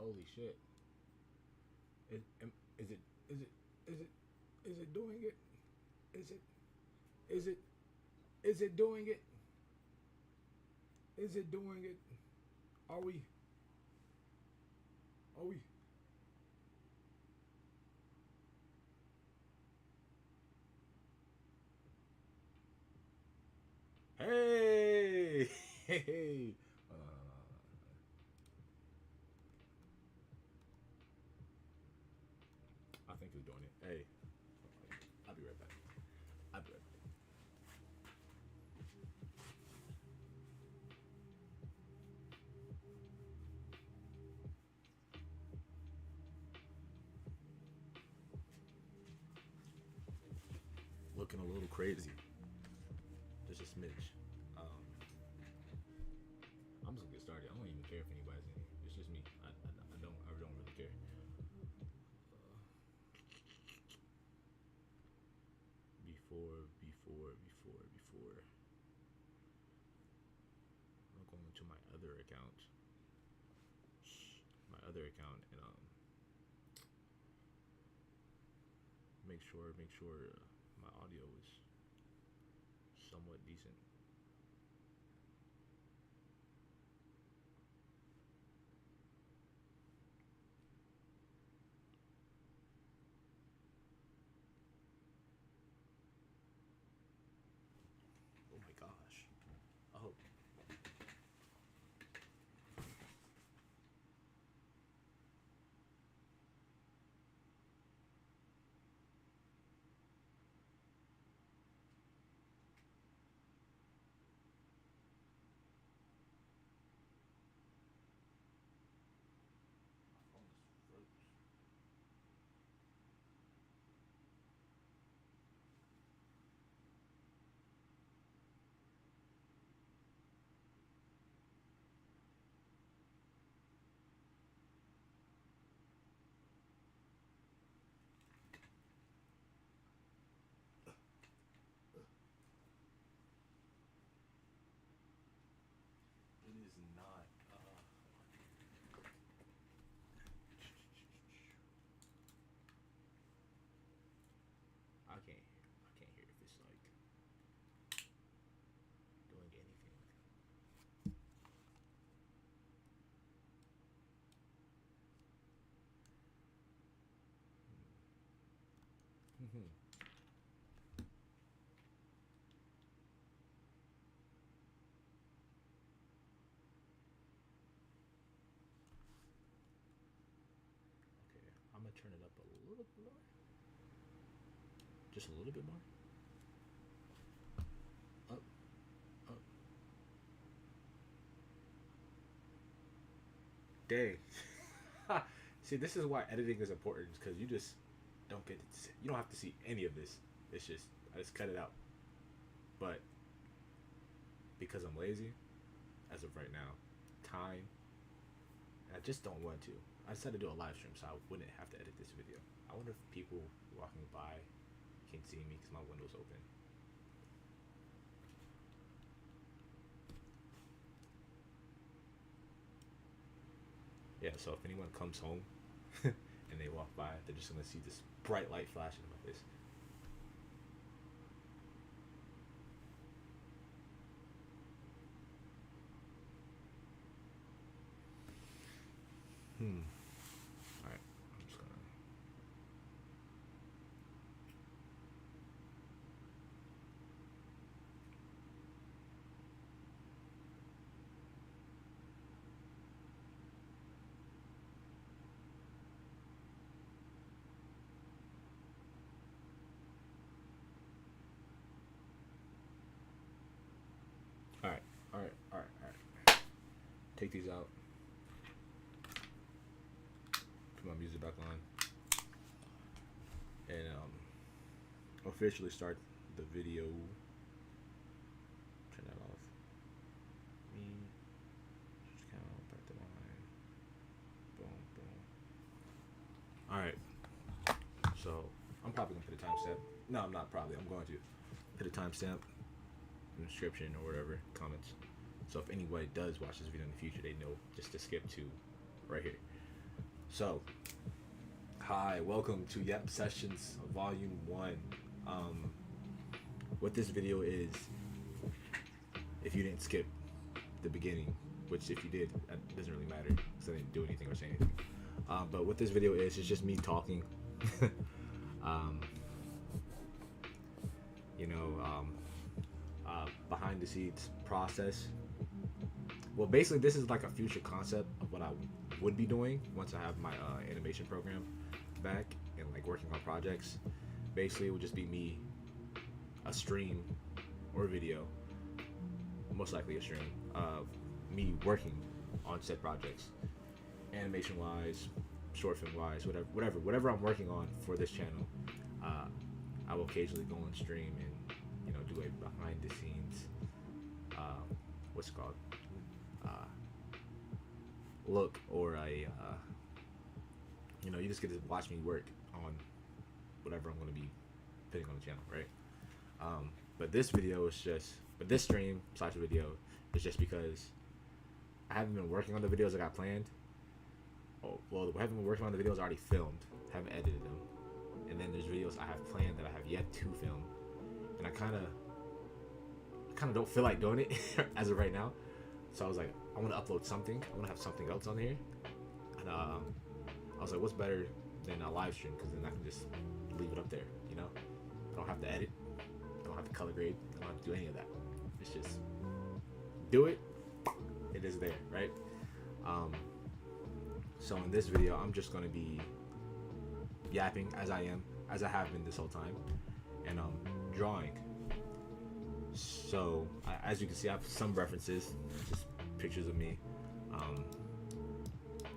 Holy shit! Is, is it? Is it? Is it? Is it doing it? Is it? Is it? Is it doing it? Is it doing it? Are we? Are we? Hey! Hey! I think he's doing it. Hey, I'll be right back. I'll be right back. Looking a little crazy. Just a smidge. Um, I'm just gonna get started. I don't even care if anybody's in here. It's just me. I don't really care. Before. I'm going to my other account. And make sure my audio is somewhat decent. Oh my gosh. Oh. It is not. I can't hear if it's like doing anything. Okay, I'm gonna turn it up a little bit more. Just a little bit more. Up, up. Dang. See, this is why editing is important because you just don't get to see, you don't have to see any of this. It's just I just cut it out. But because I'm lazy, as of right now, time, and I just don't want to. I decided to do a live stream so I wouldn't have to edit this video. I wonder if people walking by can see me because my window's open. Yeah, so if anyone comes home and they walk by, they're just gonna see this bright light flashing in my face. All right, I'm just gonna. All right, all right. Take these out. Put my music back on, and officially start the video. Turn that off. Me. Just count back to line. Boom, boom. All right. So I'm probably gonna put a timestamp. No, I'm not probably. I'm going to put a timestamp in the description or whatever comments. So if anybody does watch this video in the future, they know just to skip to right here. So, hi, welcome to Yep Sessions Volume 1. Um, what this video is, if you didn't skip the beginning, which if you did, that doesn't really matter because I didn't do anything or say anything. But what this video is just me talking. um, you know, um, behind the scenes process. Well, basically, this is like a future concept of what I would be doing once I have my animation program back and like working on projects. Basically, it would just be me, a stream or video, most likely a stream of me working on said projects, animation wise, short film wise, whatever I'm working on for this channel. Uh, I will occasionally go on stream and do a behind the scenes, what's it called, look, or a you just get to watch me work on whatever I'm going to be putting on the channel, right? But this video is just, but this stream slash video is just because I haven't been working on the videos I got planned. Oh, well, I haven't been working on the videos I already filmed, haven't edited them, and then there's videos I have planned that I have yet to film, and I kind of don't feel like doing it as of right now. So I was like, I want to upload something. I want to have something else on here, and I was like, what's better than a live stream? Because then I can just leave it up there. I don't have to edit. I don't have to color grade. I don't have to do any of that. It's just do it. It is there, right? So in this video, I'm just gonna be yapping as I have been this whole time, and drawing. So as you can see, I have some references, just pictures of me.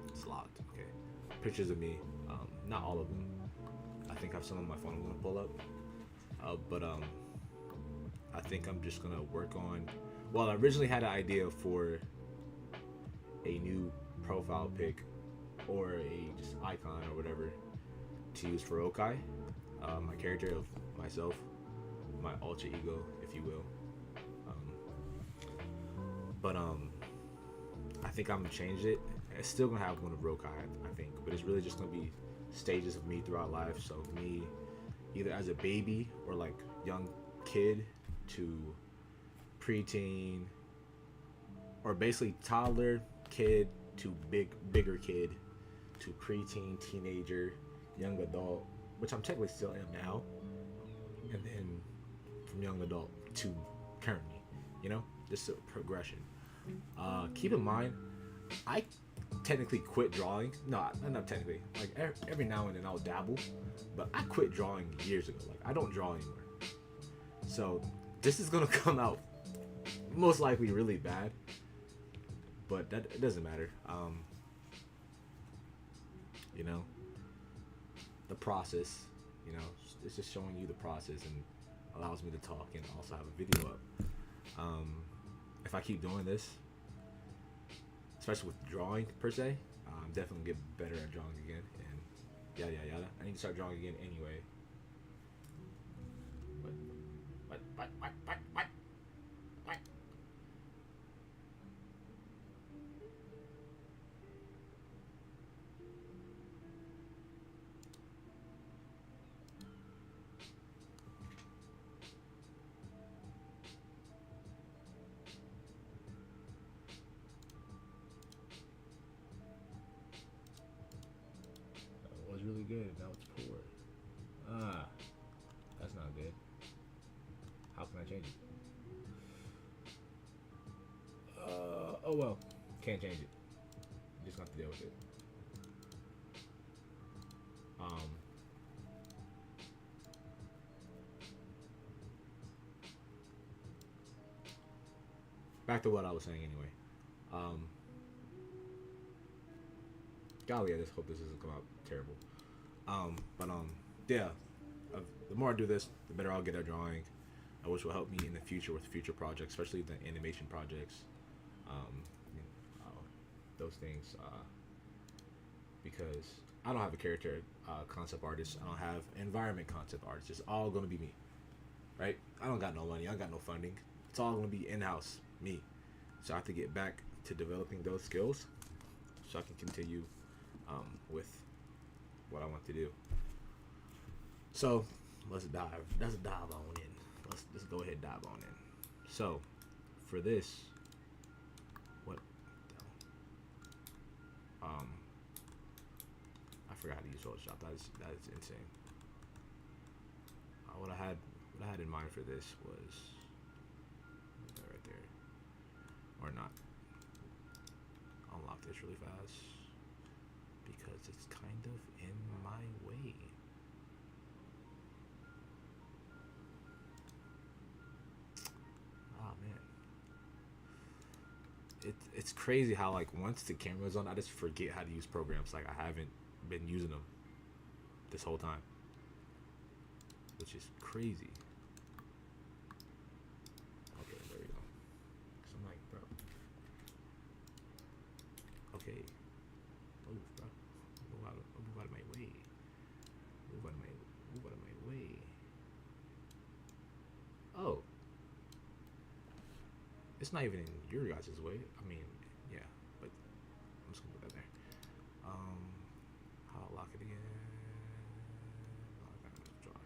It's locked. Okay, pictures of me. Not all of them. I think I have some on my phone I'm gonna pull up. But I think I'm just gonna work on. Well, I originally had an idea for a new profile pic or a just icon or whatever to use for Okai, my character of myself, my alter ego, if you will. But I think I'm gonna change it. It's still gonna have one of Rokai, I think, but it's really just gonna be stages of me throughout life. So me, either as a baby or like young kid to preteen, or basically toddler, kid to bigger kid to preteen, teenager, young adult, which I'm technically still am now, and then from young adult to current me, just a progression. Keep in mind, I technically quit drawing. No, not technically. Like every now and then I'll dabble, but I quit drawing years ago. Like I don't draw anymore. So this is gonna come out most likely really bad, but that it doesn't matter. The process, it's just showing you the process and allows me to talk and also have a video up. If I keep doing this, especially with drawing per se, I'm definitely get better at drawing again, and yada yada yada. I need to start drawing again anyway. What? That was really good. Now it's poor. That's not good. How can I change it? Oh well, can't change it. Just got to deal with it. Back to what I was saying anyway. Golly, I just hope this doesn't come out terrible. Yeah. The more I do this, the better I'll get at drawing, which will help me in the future with future projects, especially the animation projects. Those things, because I don't have a character concept artist. I don't have environment concept artist. It's all gonna be me, right? I don't got no money. I got no funding. It's all gonna be in-house, me. So I have to get back to developing those skills, so I can continue with what I want to do. So let's dive. Let's dive on in. Let's go ahead and dive on in. So for this, what? I forgot how to use Photoshop. That's insane. What I had in mind for this was that right there, or not. Unlock this really fast because it's kind of in my way. Oh man, it's crazy how like once the camera's on, I just forget how to use programs. Like I haven't been using them this whole time, which is crazy. Okay, there we go. Cause I'm like, bro. Okay, move, bro. Move out of my way. Move out of my way. Oh, it's not even in your guys' way. I mean, yeah, but I'm just gonna put that there. How to lock it again? Lock that in the jar.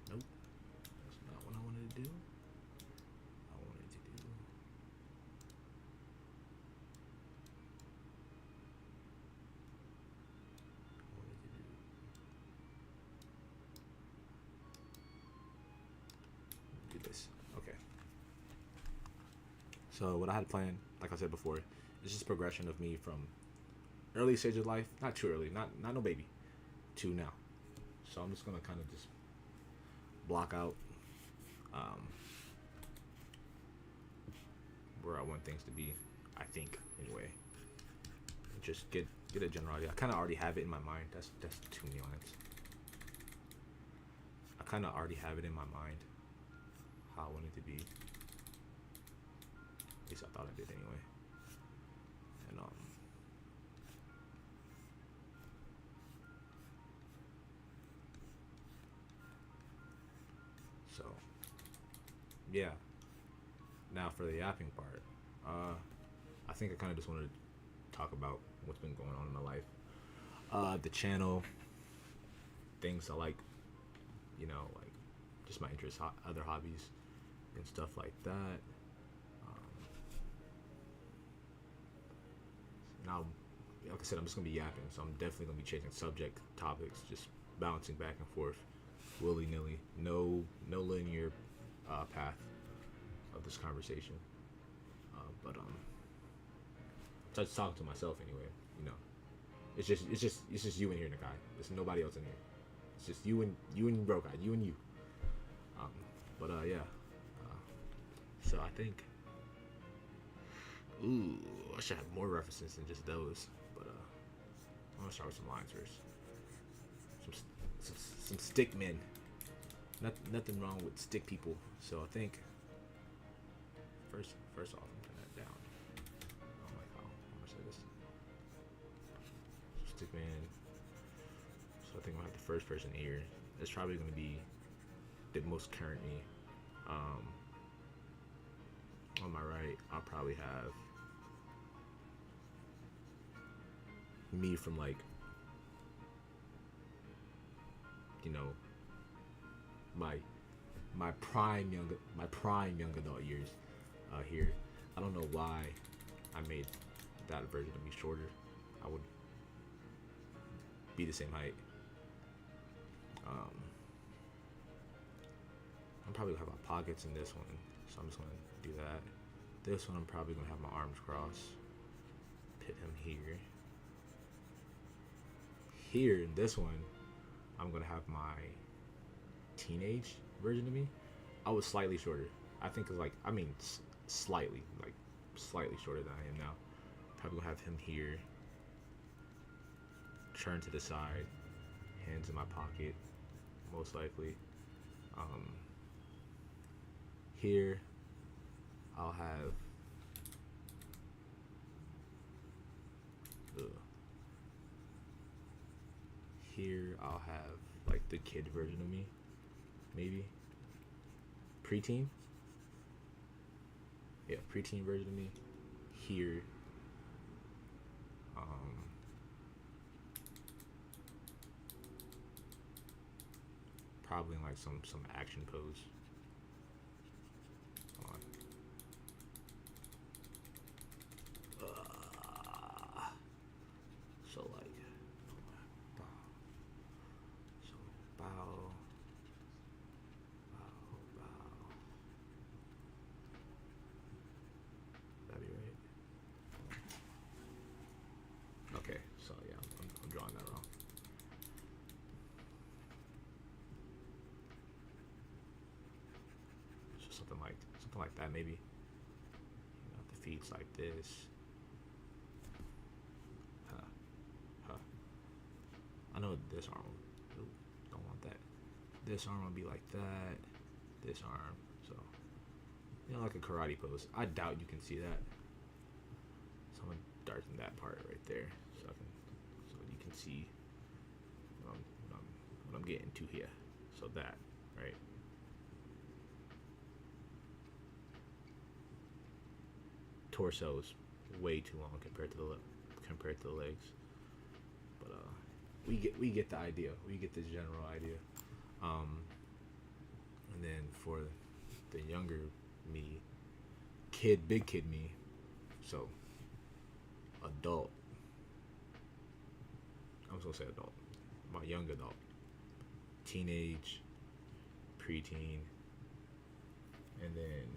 Nope, that's not what I wanted to do. I wanted to do. Do this. Okay. So what I had planned, like I said before, is just progression of me from early stage of life, not too early, not no baby, to now. So I'm just gonna kind of just block out um, where I want things to be. I think anyway. Just get a general idea. I kind of already have it in my mind. That's too many lines. I kind of already have it in my mind how I want it to be. At least I thought I did anyway. And so yeah. Now for the yapping part, I think I kind of just wanted to talk about what's been going on in my life, the channel, things I like, like just my interests, other hobbies, and stuff like that. Now, like I said, I'm just gonna be yapping, so I'm definitely gonna be changing subject, topics, just bouncing back and forth, willy nilly. No linear path of this conversation. But so I just talking to myself anyway. It's just you in here, Nakai. There's nobody else in here. It's just you and Bro Guy, you and you. Yeah. So I think, ooh, I should have more references than just those. But I'm gonna start with some lines first. Some stick men. Nothing wrong with stick people. So I think first off, I'm turning that down. Oh my god, I'm gonna say this. Stick man. So I think I'll have the first person here. It's probably gonna be the most current me. On my right, I'll probably have me from like, my prime young adult years. Here, I don't know why I made that version of me shorter. I would be the same height. I'm probably gonna have my pockets in this one, so I'm just gonna do that. This one, I'm probably gonna have my arms crossed. Put him here. Here in this one, I'm gonna have my teenage version of me. I was slightly shorter. I think it's like, slightly shorter than I am now. Probably gonna have him here. Turn to the side, hands in my pocket, most likely. Here, I'll have here I'll have like the kid version of me, maybe preteen. Yeah, preteen version of me. Here, Probably in like some action pose. Come on. So like, so bow, bow. That'd be right. Okay, so yeah, I'm drawing that wrong. So something like that maybe. You know, the feet's like this. I know this arm. Ooh, don't want that. This arm will be like that. This arm. So, you know, like a karate pose. I doubt you can see that. So I'm gonna darken that part right there, so you can see what I'm getting to here. So that, right? Torso's way too long compared to the legs. But we get the idea. We get this general idea. And then for the younger me, big kid me, so adult. I'm just gonna say adult. My young adult, teenage, preteen, and then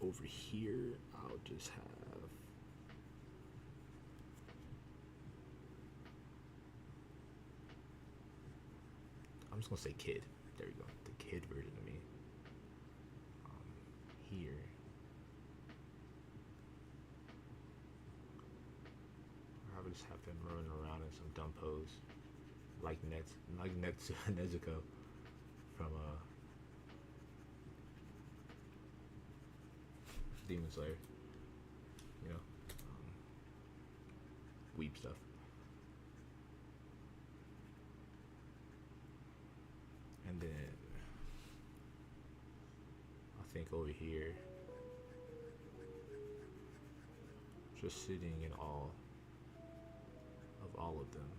over here I'll just have. I'm just gonna say kid. There you go. The kid version of me. Here. I would just have them running around in some dumb pose, like Nezuko from Demon Slayer. You know, weep stuff. And then I think over here, just sitting in awe of all of them,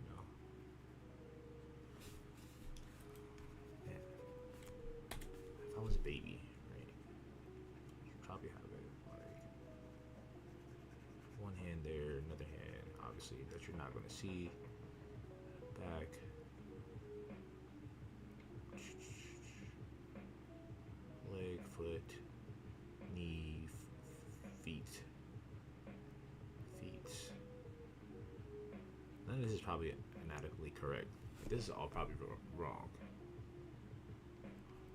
you know. Man, if I was a baby, right, you should probably have it like one hand there, another hand, obviously, that you're not going to see. Back. Leg, foot, knee, feet. None of this is probably inadequately correct. This is all probably wrong.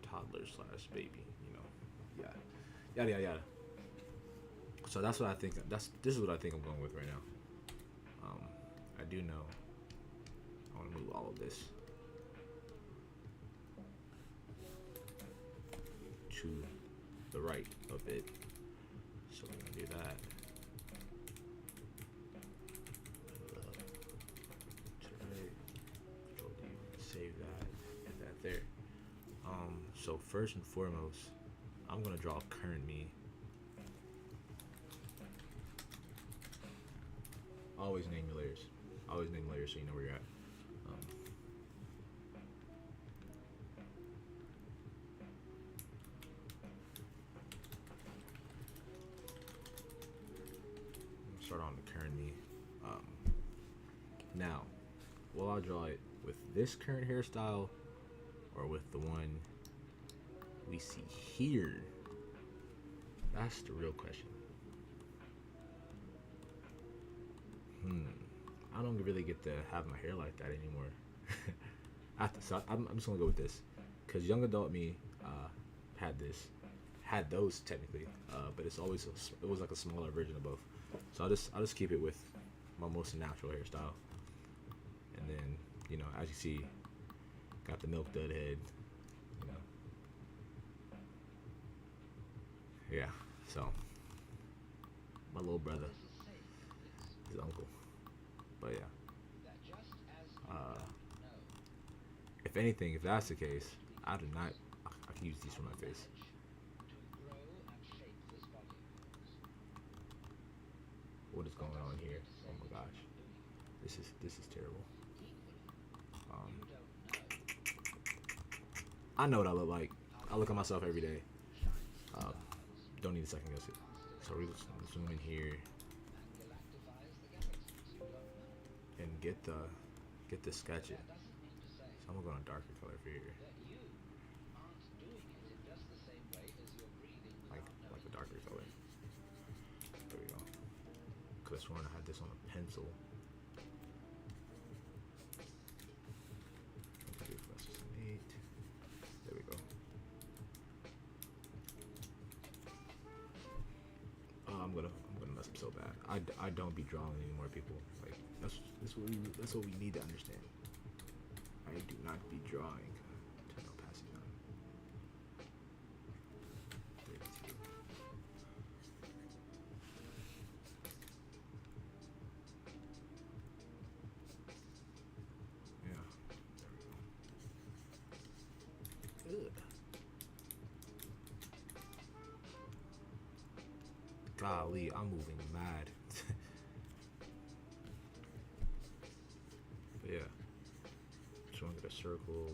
Toddler / baby, you know. Yeah. Yada. So that's what I think. This is what I think I'm going with right now. I do know. I want to move all of this to the right a bit. So we're gonna do that. Save that, get that there. So first and foremost, I'm gonna draw current me. Always name your layers. Always name layers so you know where you're at. Start on the current me. Now, will I draw it with this current hairstyle or with the one we see here? That's the real question. I don't really get to have my hair like that anymore. So I'm just gonna go with this, cause young adult me had those technically, but it was like a smaller version of both. So I'll just keep it with my most natural hairstyle, and then, you know, as you see, got the milk dud head, you know. Yeah, so my little brother, his uncle. But yeah, if anything, if that's the case, I can use these for my face. What is going on here? Oh my gosh, this is terrible. I know what I look like. I look at myself every day. Um, don't need a second guess it. So we just zoom in here and get the sketch it. So I'm gonna go on a darker color for here, like a darker color. There we go. Cause I sworn I had this on a pencil. There we go. I'm gonna mess up so bad. I don't be drawing anymore, people. Like that's what we need to understand. I do not be drawing. Turn opacity on. 32. Yeah. There we go. Ugh. Golly, I'm moving mad. But yeah. Just want to get a circle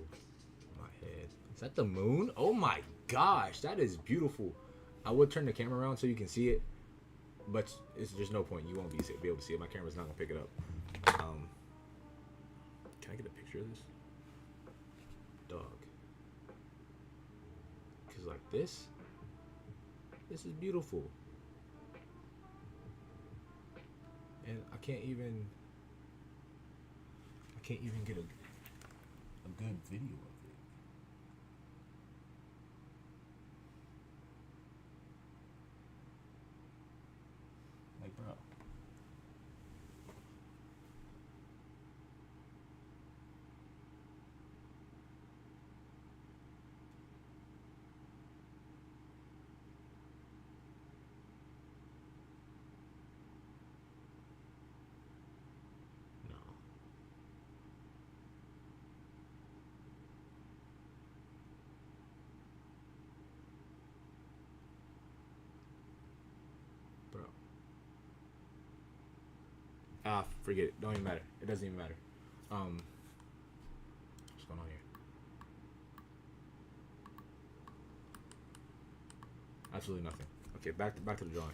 on my head. Is that the moon? Oh my gosh, that is beautiful. I would turn the camera around so you can see it, but it's just no point. You won't be able to see it. My camera's not gonna pick it up. Can I get a picture of this dog? Cause like this is beautiful, and I can't even get a good video of it. Like, bro. No. Bro. Forget it. Don't even matter. It doesn't even matter. What's going on here? Absolutely nothing. Okay, back to the drawing.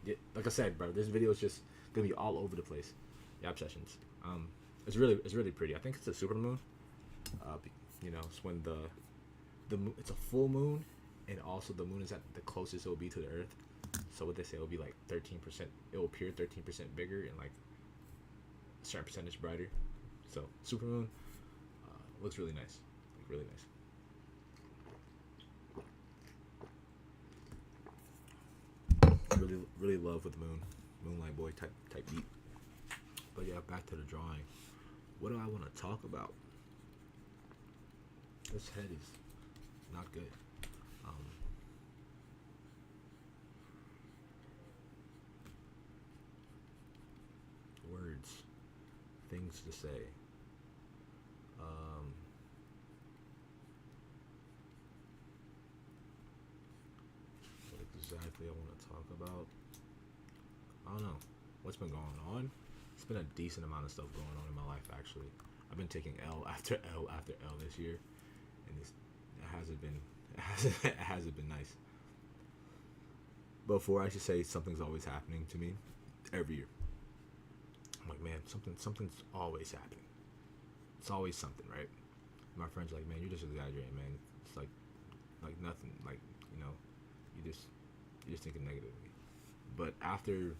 Yeah, like I said, bro, this video is just gonna be all over the place. The obsessions. It's really pretty. I think it's a super moon. You know, it's when it's a full moon, and also the moon is at the closest it will be to the Earth. So what they say, it'll be like 13%. It will appear 13% bigger and like a certain percentage brighter. So super moon looks really nice, like really nice. Really love with the Moonlight Boy type beat. But yeah, back to the drawing. What do I want to talk about? This head is not good. Um, Words, things to say. What exactly I want to talk about? I don't know. What's been going on? It's been a decent amount of stuff going on in my life, actually. I've been taking L after L after L this year, and it hasn't been it hasn't been nice. Before, I should say, something's always happening to me every year. I'm like, man, something's always happening. It's always something, right? My friends are like, man, you're just exaggerating, man. It's like nothing, like, you know, you just you're just thinking negatively. But after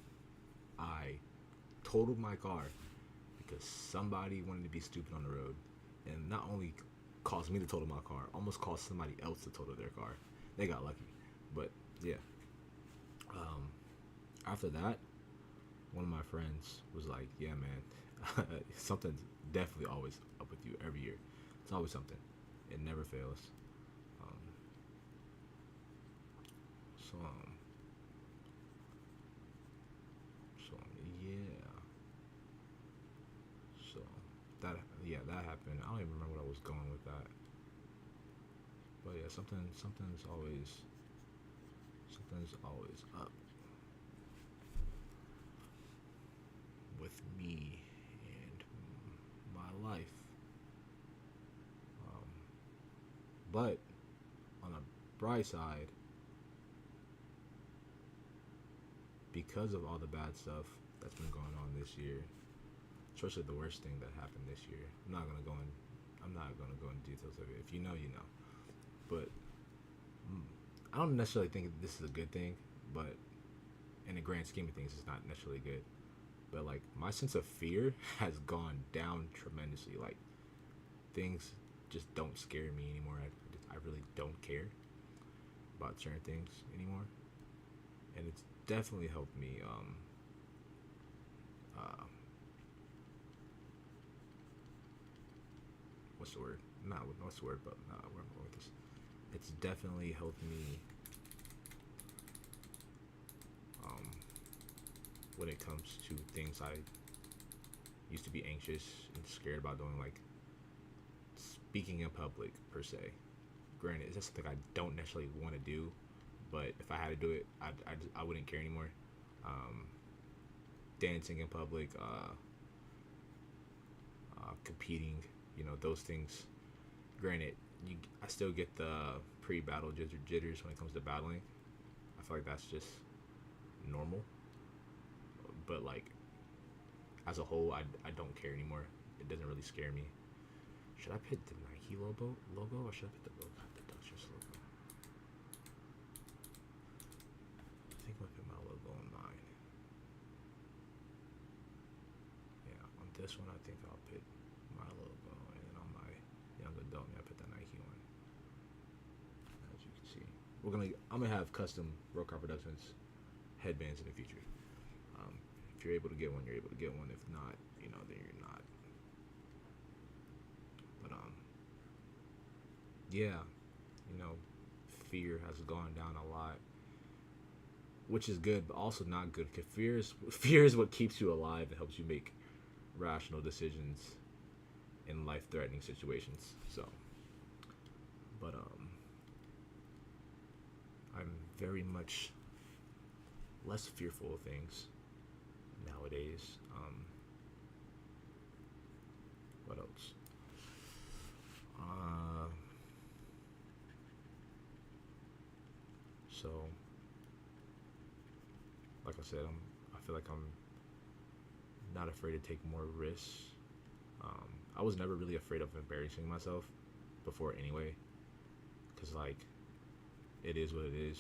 I totaled my car because somebody wanted to be stupid on the road, and not only caused me to total my car, almost caused somebody else to total their car. They got lucky, but yeah. After that, one of my friends was like, "Yeah, man, something's definitely always up with you every year. It's always something. It never fails." Um, so, um, so yeah. So that happened. I don't even remember what I was going with that. But yeah, something's always up with me and my life. Um, But on the bright side, because of all the bad stuff that's been going on this year, especially the worst thing that happened this year, I'm not gonna go into details of it. If you know, you know. But I don't necessarily think this is a good thing, but in the grand scheme of things, it's not necessarily good. But like my sense of fear has gone down tremendously. Like things just don't scare me anymore. I really don't care about certain things anymore, and it's definitely helped me. Uh, what's the word? Not what's the word, but where am I going with this? It's definitely helped me um, when it comes to things I used to be anxious and scared about doing, like speaking in public per se. Granted, it's just something I don't necessarily want to do, but if I had to do it, I wouldn't care anymore. Um, Dancing in public, competing, those things. Granted, I still get the pre-battle jitters when it comes to battling. I feel like that's just normal, but like as a whole, I don't care anymore. It doesn't really scare me. Should I pick the Nike logo or should I pick the Dutchess logo? I think I'll put my logo on mine. Yeah, on this one I think I'll put my logo, and then on my young adult, I put the Nike one. As you can see, I'm gonna have custom Rocar Productions headbands in the future. If you're able to get one, you're able to get one. If not, then you're not. But yeah, fear has gone down a lot, which is good, but also not good. Because fear is what keeps you alive and helps you make rational decisions in life-threatening situations. So, but I'm very much less fearful of things nowadays. What else? So, like I said, I feel like I'm not afraid to take more risks. I was never really afraid of embarrassing myself before anyway, because like it is what it is.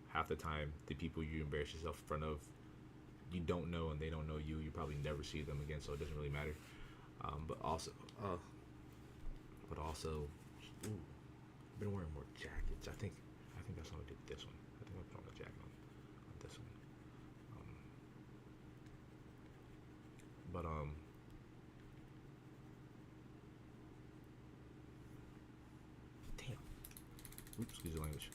Half the time, the people you embarrass yourself in front of, you don't know, and they don't know you. You probably never see them again, so it doesn't really matter. But also, ooh, I've been wearing more jackets. I think that's why I did this one. I think I put on a jacket on this one. But damn. Oops, excuse the language.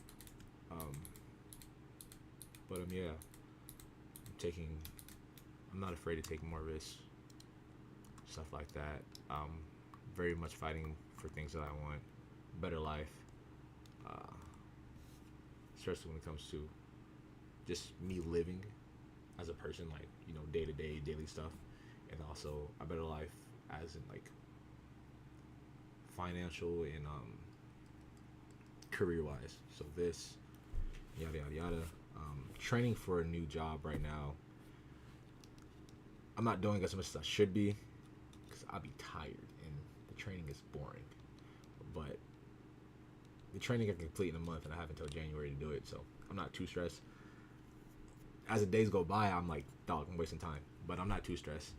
Yeah, I'm not afraid to take more risks, stuff like that. Very much fighting for things that I want, better life, uh, especially when it comes to just me living as a person, like day to day, daily stuff, and also a better life as in like financial and career wise. So this, yada yada yada. Training for a new job right now. I'm not doing as much as I should be because I'll be tired and the training is boring. But the training I can complete in a month, and I have until January to do it, so I'm not too stressed. As the days go by, I'm like, dog, I'm wasting time, but I'm not too stressed.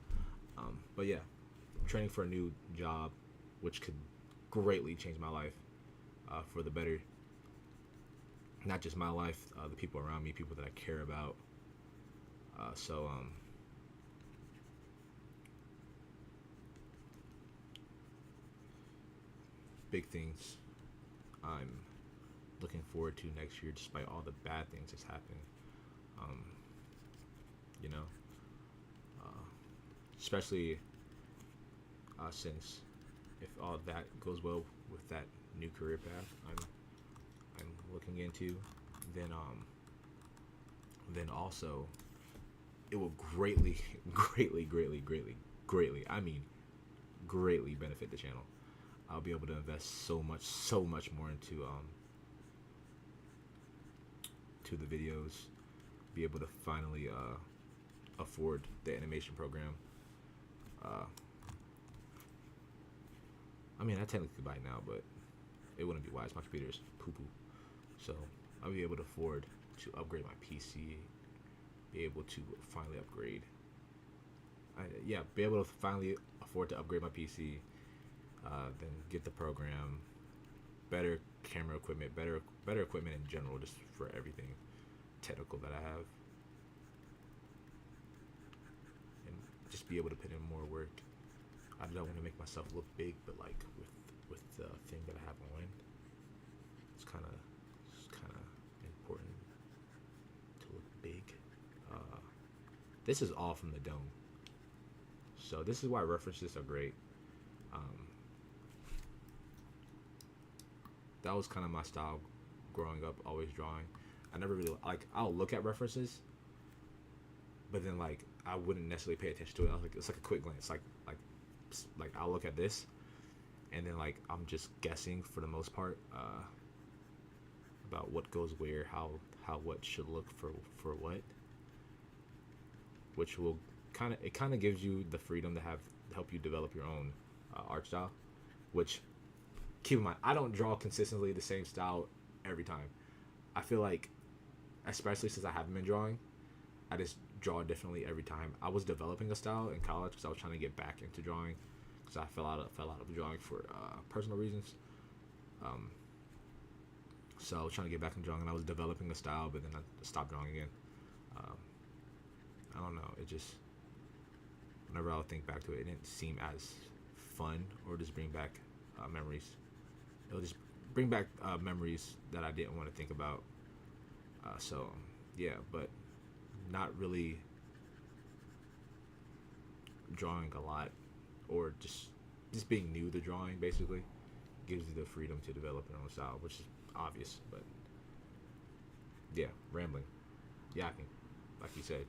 But yeah, training for a new job, which could greatly change my life for the better. Not just my life, the people around me, people that I care about. So big things I'm looking forward to next year, despite all the bad things that's happening. Um, you know, especially since if all that goes well with that new career path I'm looking into, then also it will greatly, greatly, greatly, greatly, greatly, I mean, greatly benefit the channel. I'll be able to invest so much more to the videos. Be able to finally afford the animation program. Uh, I mean, I technically could buy it now, but it wouldn't be wise. My computer's poo poo. So I'll be able to afford to upgrade my PC. Be able to finally upgrade. Be able to finally afford to upgrade my PC. Then get the program, better camera equipment, better equipment in general, just for everything technical that I have, and just be able to put in more work. I don't want to make myself look big, but like with the thing that I have on, it's kind of important to look big. This is all from the dome, so this is why references are great. Um, that was kind of my style growing up, always drawing. I never really like. I'll look at references, but then like I wouldn't necessarily pay attention to it. I was like, it's like a quick glance. Like I'll look at this, and then like I'm just guessing for the most part about what goes where, how what should look for what, which will kind of gives you the freedom to help you develop your own art style. Which, keep in mind, I don't draw consistently the same style every time. I feel like, especially since I haven't been drawing, I just draw differently every time. I was developing a style in college because I was trying to get back into drawing because I fell out of drawing for personal reasons. So I was trying to get back in drawing, and I was developing a style, but then I stopped drawing again. Um, I don't know. It just, whenever I would think back to it, it didn't seem as fun, or just bring back memories. It'll just bring back memories that I didn't want to think about. So yeah, but not really drawing a lot, or just being new to drawing basically gives you the freedom to develop your own style, which is obvious. But yeah, rambling, yapping, like you said.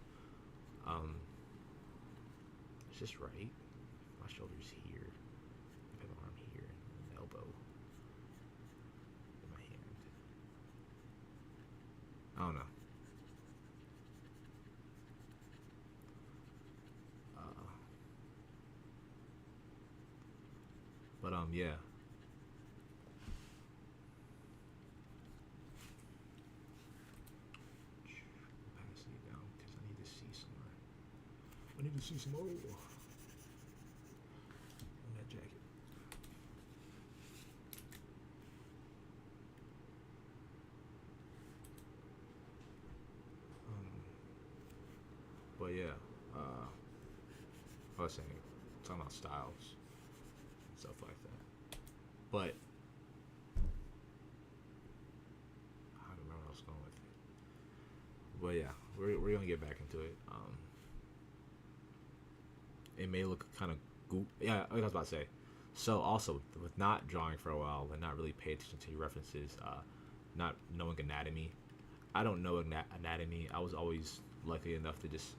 It's just right. My shoulder's here, my arm here, and elbow in my hand. I don't know. Uh, but yeah. Opacity down because I need to see some more. I need to see some more on that jacket. But yeah, I was saying, talking about styles and stuff like that. But I don't remember where I was going with it. But yeah, we're gonna get back into it. It may look kind of yeah, like I was about to say. So also, with not drawing for a while and not really paying attention to your references, not knowing anatomy, I don't know anatomy. I was always lucky enough to just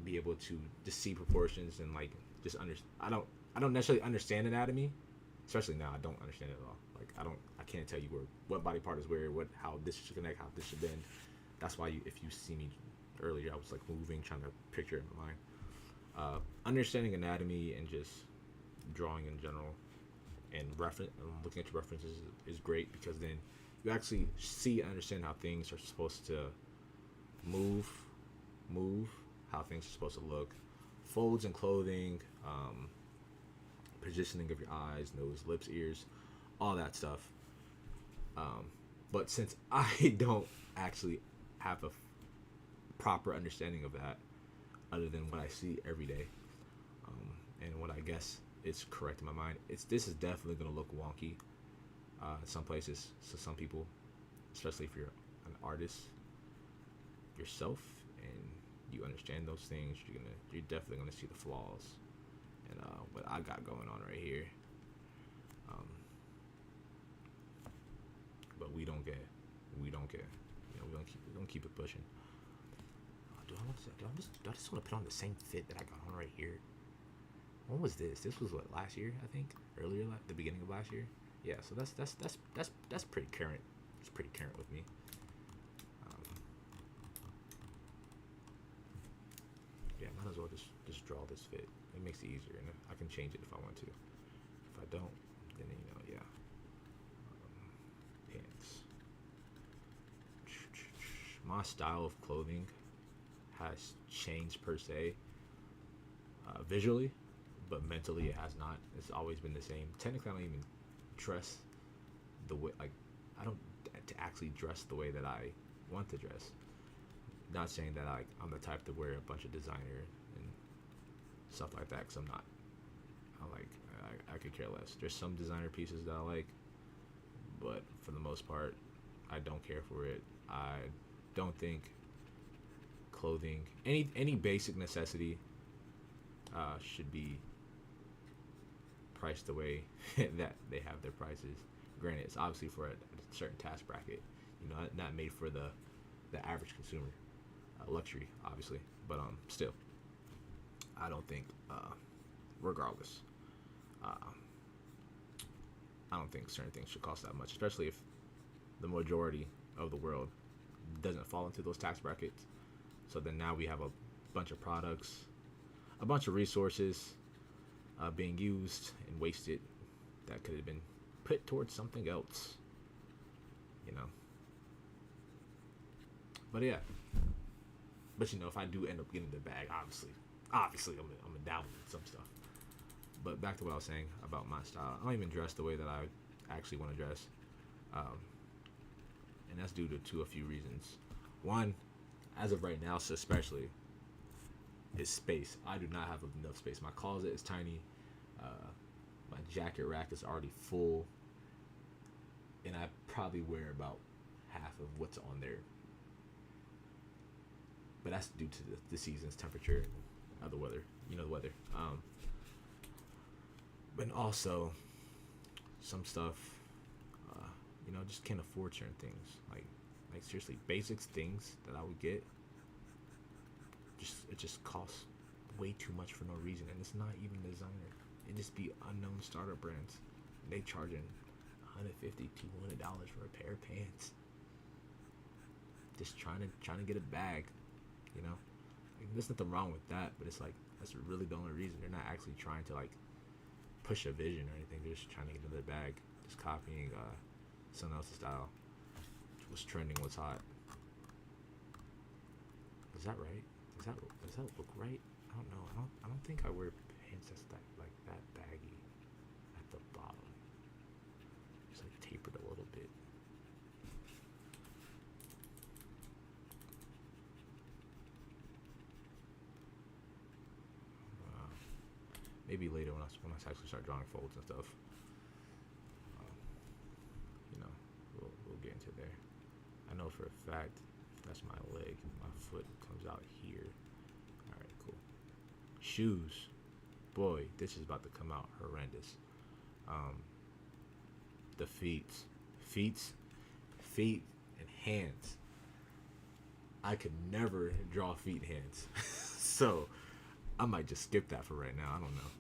be able to just see proportions and like just I don't necessarily understand anatomy, especially now. I don't understand it at all. Like I can't tell you what body part is where, how this should connect, how this should bend. That's why if you see me earlier, I was like moving, trying to picture it in my mind. Understanding anatomy and just drawing in general and looking at your references is great, because then you actually see and understand how things are supposed to move, how things are supposed to look, folds in clothing, positioning of your eyes, nose, lips, ears, all that stuff. But since I don't actually have a proper understanding of that, other than what I see every day, and what I guess is correct in my mind, this is definitely going to look wonky in some places. So some people, especially if you're an artist yourself and you understand those things, you're definitely gonna see the flaws and what I got going on right here. But we don't care. You know, we don't keep it pushing. Do I just want to put on the same fit that I got on right here? When was this? This was what, last year, I think, earlier, the beginning of last year. Yeah, so that's pretty current. It's pretty current with me. Um, yeah, might as well just draw this fit. It makes it easier, and I can change it if I want to. If I don't, then yeah. Pants. My style of clothing has changed per se, visually, but mentally it has not. It's always been the same. Technically, I don't even dress the way like I don't to actually dress the way that I want to dress. Not saying that I'm the type to wear a bunch of designer and stuff like that, because I'm not. I like I could care less. There's some designer pieces that I like, but for the most part, I don't care for it. I don't think clothing, any basic necessity, should be priced the way that they have their prices. Granted, it's obviously for a certain task bracket, not made for the average consumer. Luxury, obviously, but still, I don't think, regardless, uh, I don't think certain things should cost that much, especially if the majority of the world doesn't fall into those tax brackets. So then now we have a bunch of products, a bunch of resources, being used and wasted that could have been put towards something else, you know. But yeah, but if I do end up getting the bag, obviously, I'm gonna dabble in some stuff. But back to what I was saying about my style. I don't even dress the way that I actually want to dress, um, and that's due to a few reasons. One, as of right now, so especially, is space. I do not have enough space. My closet is tiny. Uh, my jacket rack is already full, and I probably wear about half of what's on there. But that's due to the season's temperature and other weather. The weather. But also, some stuff, just can't afford certain things. Like seriously, basics things that I would get. It just costs way too much for no reason, and it's not even designer. It just be unknown startup brands. They charging $150, $200 for a pair of pants. Just trying to get a bag, you know. There's nothing wrong with that, but it's like that's really the only reason. They're not actually trying to push a vision or anything. They're just trying to get another bag, just copying someone else's style. What's trending? What's hot? Is that right? Does that look right? I don't know. I don't think I wear pants that's that baggy at the bottom. It's tapered a little bit. Maybe later when I actually start drawing folds and stuff. Um, we'll get into there. I know for a fact that's my leg. My foot comes out here. All right, cool. Shoes, boy, this is about to come out horrendous. Um, the feet and hands. I could never draw feet and hands, so I might just skip that for right now. I don't know.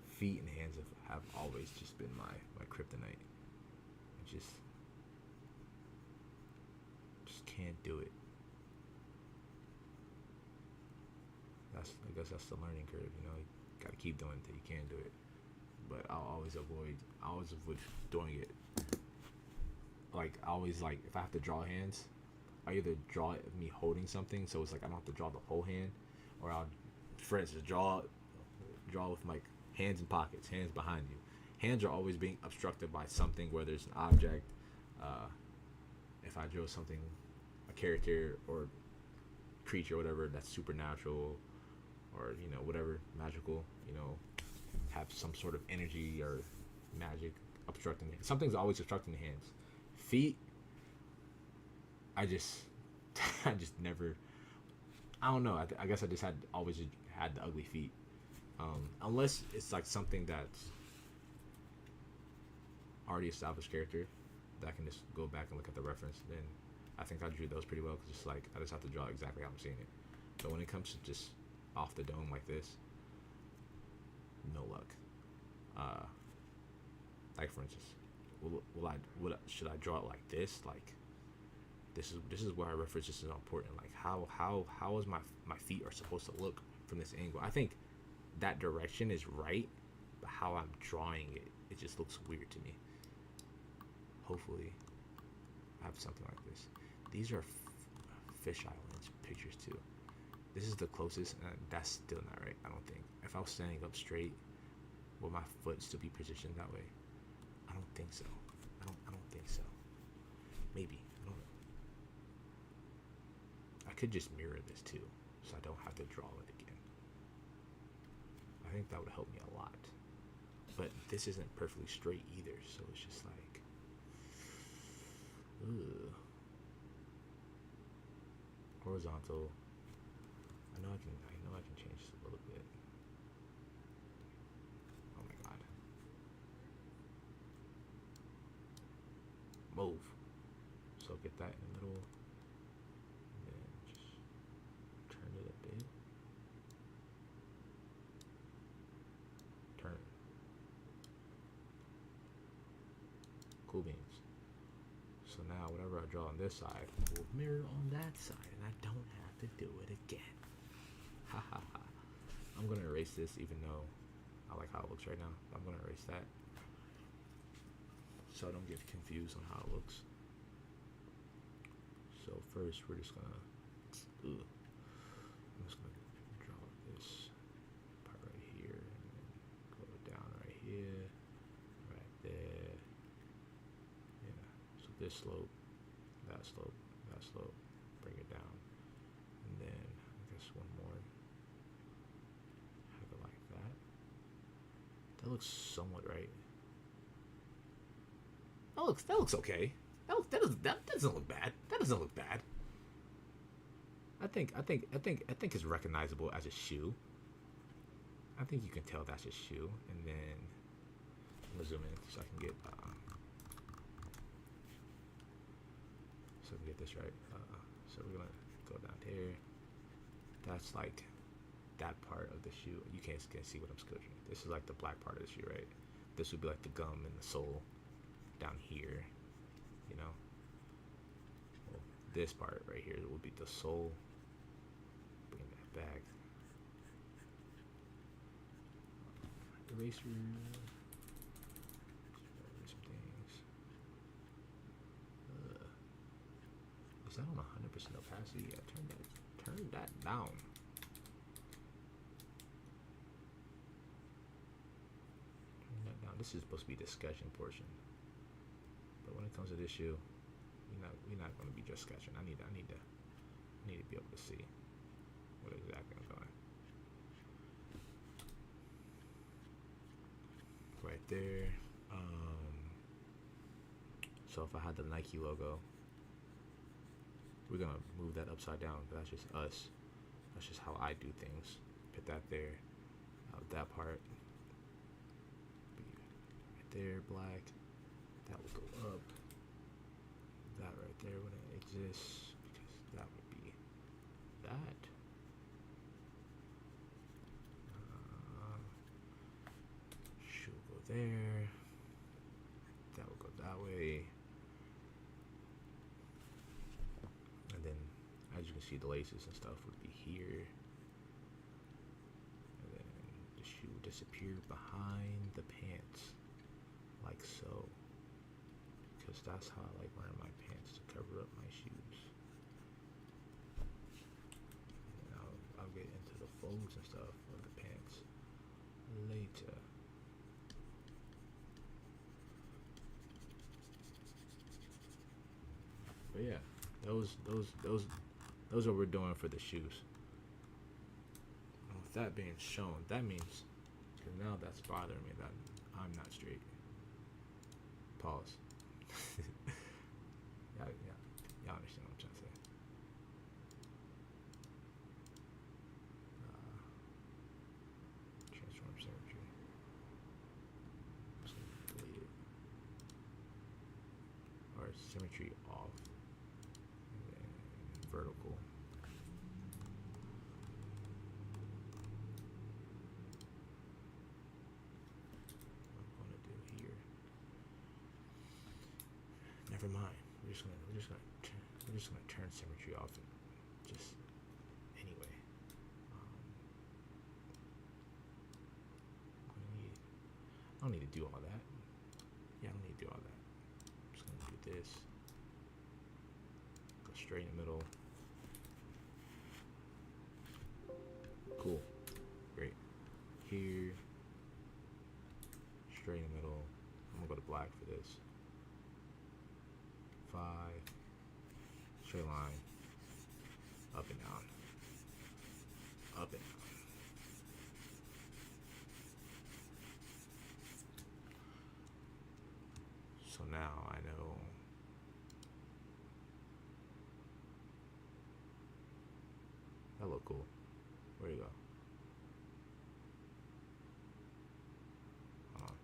Feet and hands have always just been my kryptonite. I just can't do it. I guess that's the learning curve. You gotta keep doing it until you can do it. But I always avoid doing it. I always if I have to draw hands, I either draw it of me holding something, so it's I don't have to draw the whole hand, or I'll, for instance, draw with my hands in pockets, hands behind you. Hands are always being obstructed by something, whether it's an object. If I draw something, a character or creature, or whatever, that's supernatural, or whatever magical, have some sort of energy or magic obstructing it. Something's always obstructing the hands. Feet, I just never. I don't know. I guess I just always had the ugly feet. Unless it's something that's already established character that I can just go back and look at the reference, then I think I drew those pretty well, because I just have to draw exactly how I'm seeing it. But when it comes to just off the dome like this, no luck. Uh, like for instance, should I draw it like this? Like this is where I reference this is important. Like how is my feet are supposed to look from this angle? I think that direction is right, but how I'm drawing it, it just looks weird to me. Hopefully, I have something like this. These are fish islands pictures too. This is the closest, and that's still not right. I don't think. If I was standing up straight, would my foot still be positioned that way? I don't think so. I don't think so. Maybe. I don't know. I could just mirror this too, so I don't have to draw it again. I think that would help me a lot. But this isn't perfectly straight either, so it's just like, ugh. Horizontal. I know I can change this a little bit. Oh my god. Move. So get that in the middle. And then just turn it a bit. Turn. Cool beans. So now whatever I draw on this side will mirror on that side, and I don't have to do it again. Ha ha ha. I'm gonna erase this even though I like how it looks right now. I'm gonna erase that so I don't get confused on how it looks. So first we're just gonna I'm just gonna draw this part right here and then go down right here, right there. Yeah. So this slope, that slope, that slope, bring it down. And then I guess one more. Have it like that. That looks somewhat right. That looks okay. That doesn't look bad. That doesn't look bad. I think it's recognizable as a shoe. I think you can tell that's a shoe. And then I'm gonna zoom in so I can get this right. So we're gonna go down here. That's like that part of the shoe. You can't see what I'm sketching. This is like the black part of the shoe, right? This would be like the gum and the sole down here, you know. Well, this part right here will be the sole. Bring that back. Eraser. Erase some things. Is that on 100% opacity? Yeah, turn that down. Turn that down. This is supposed to be the sketching portion. But when it comes to this shoe, we're not going to be just sketching. I need to be able to see what exactly I'm doing. Right there. So if I had the Nike logo, we're gonna move that upside down. That's just us. That's just how I do things. Put that there. That part. Right there, black. That will go up. That right there wouldn't exist because that would be that. Should go there. That will go that way. And then, as you can see, the laces and stuff would be here. And then the shoe would disappear behind the pants, like so. Because that's how I like wearing my pants, to cover up my shoes. And I'll get into the folds and stuff of the pants later. But yeah, those are what we're doing for the shoes. And with that being shown, that means, because now that's bothering me that I'm not straight. Pause. Y'all understand what I'm trying to say. Transform symmetry. Just delete it. Or symmetry off. And then vertical. we're just gonna turn symmetry off and just anyway. I don't need to do all that. Yeah, I don't need to do all that. I'm just gonna do this. Go straight in the middle. Cool. Great. Here. Straight in the middle. I'm gonna go to black for this. 5. Straight line. Up and down. Up and down. So now I know that look cool. Where you go? Hold on.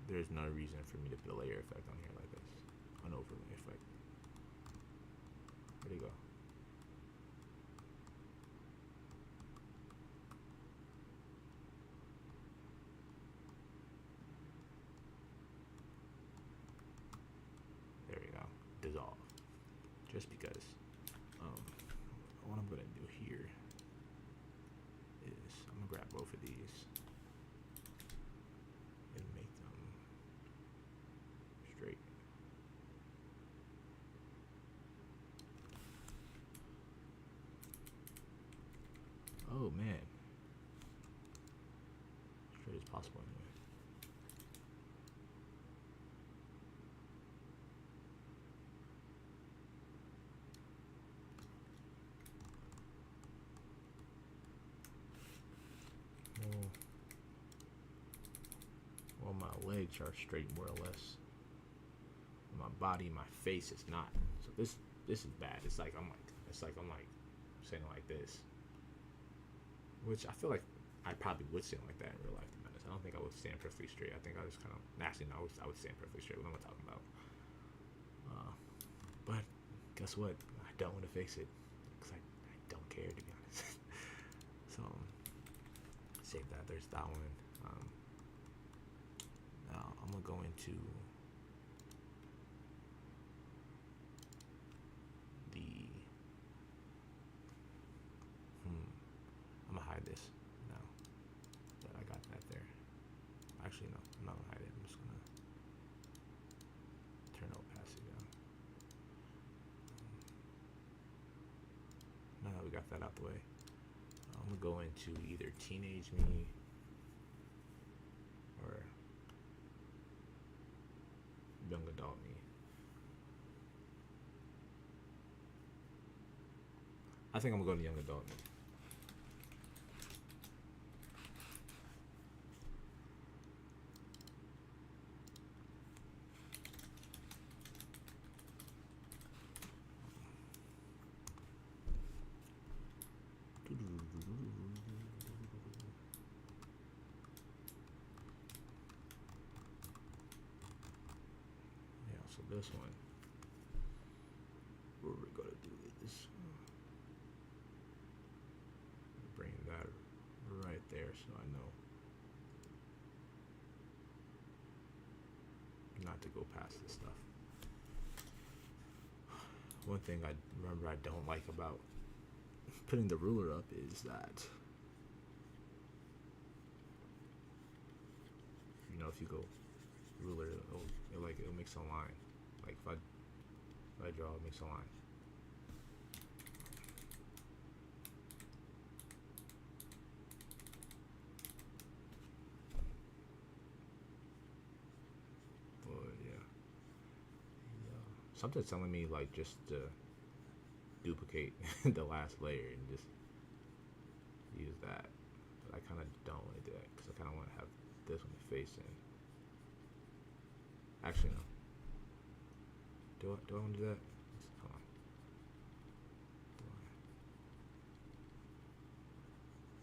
There's no reason for me to put a layer effect on here like this. An overlay effect. Where'd he go? There we go. Dissolve. Just because. What I'm gonna do here is I'm gonna grab both of these and make them straight. Oh man. Straight as possible anyway. Well, my legs are straight more or less. My body, my face is not. So this is bad. It's like I'm sitting like this, which I feel like I probably would sit like that in real life. To be honest, I don't think I would stand perfectly straight. I think I was kind of actually no, I would stand perfectly straight. What am I talking about? But guess what? I don't want to fix it because I don't care, to be honest. So save that. There's that one. Now I'm gonna go into the I'm gonna hide this now that I got that there. Actually, no, I'm not gonna hide it. I'm just gonna turn opacity down. Now that we got that out the way, I'm gonna go into either Teenage Me or Young Adult Me. I think I'm gonna go to Young Adult Me. Yeah, so this one, what we're gonna do is bring that right there so I know not to go past this stuff. One thing I remember I don't like about putting the ruler up is that, you know, if you go ruler, it'll make a line. Like if I draw, it makes a line. But yeah, something's telling me like just to duplicate the last layer and just use that. But I kind of don't want to do that because I kind of want to have this one facing. Actually, no. Do I want to do that? Hold on.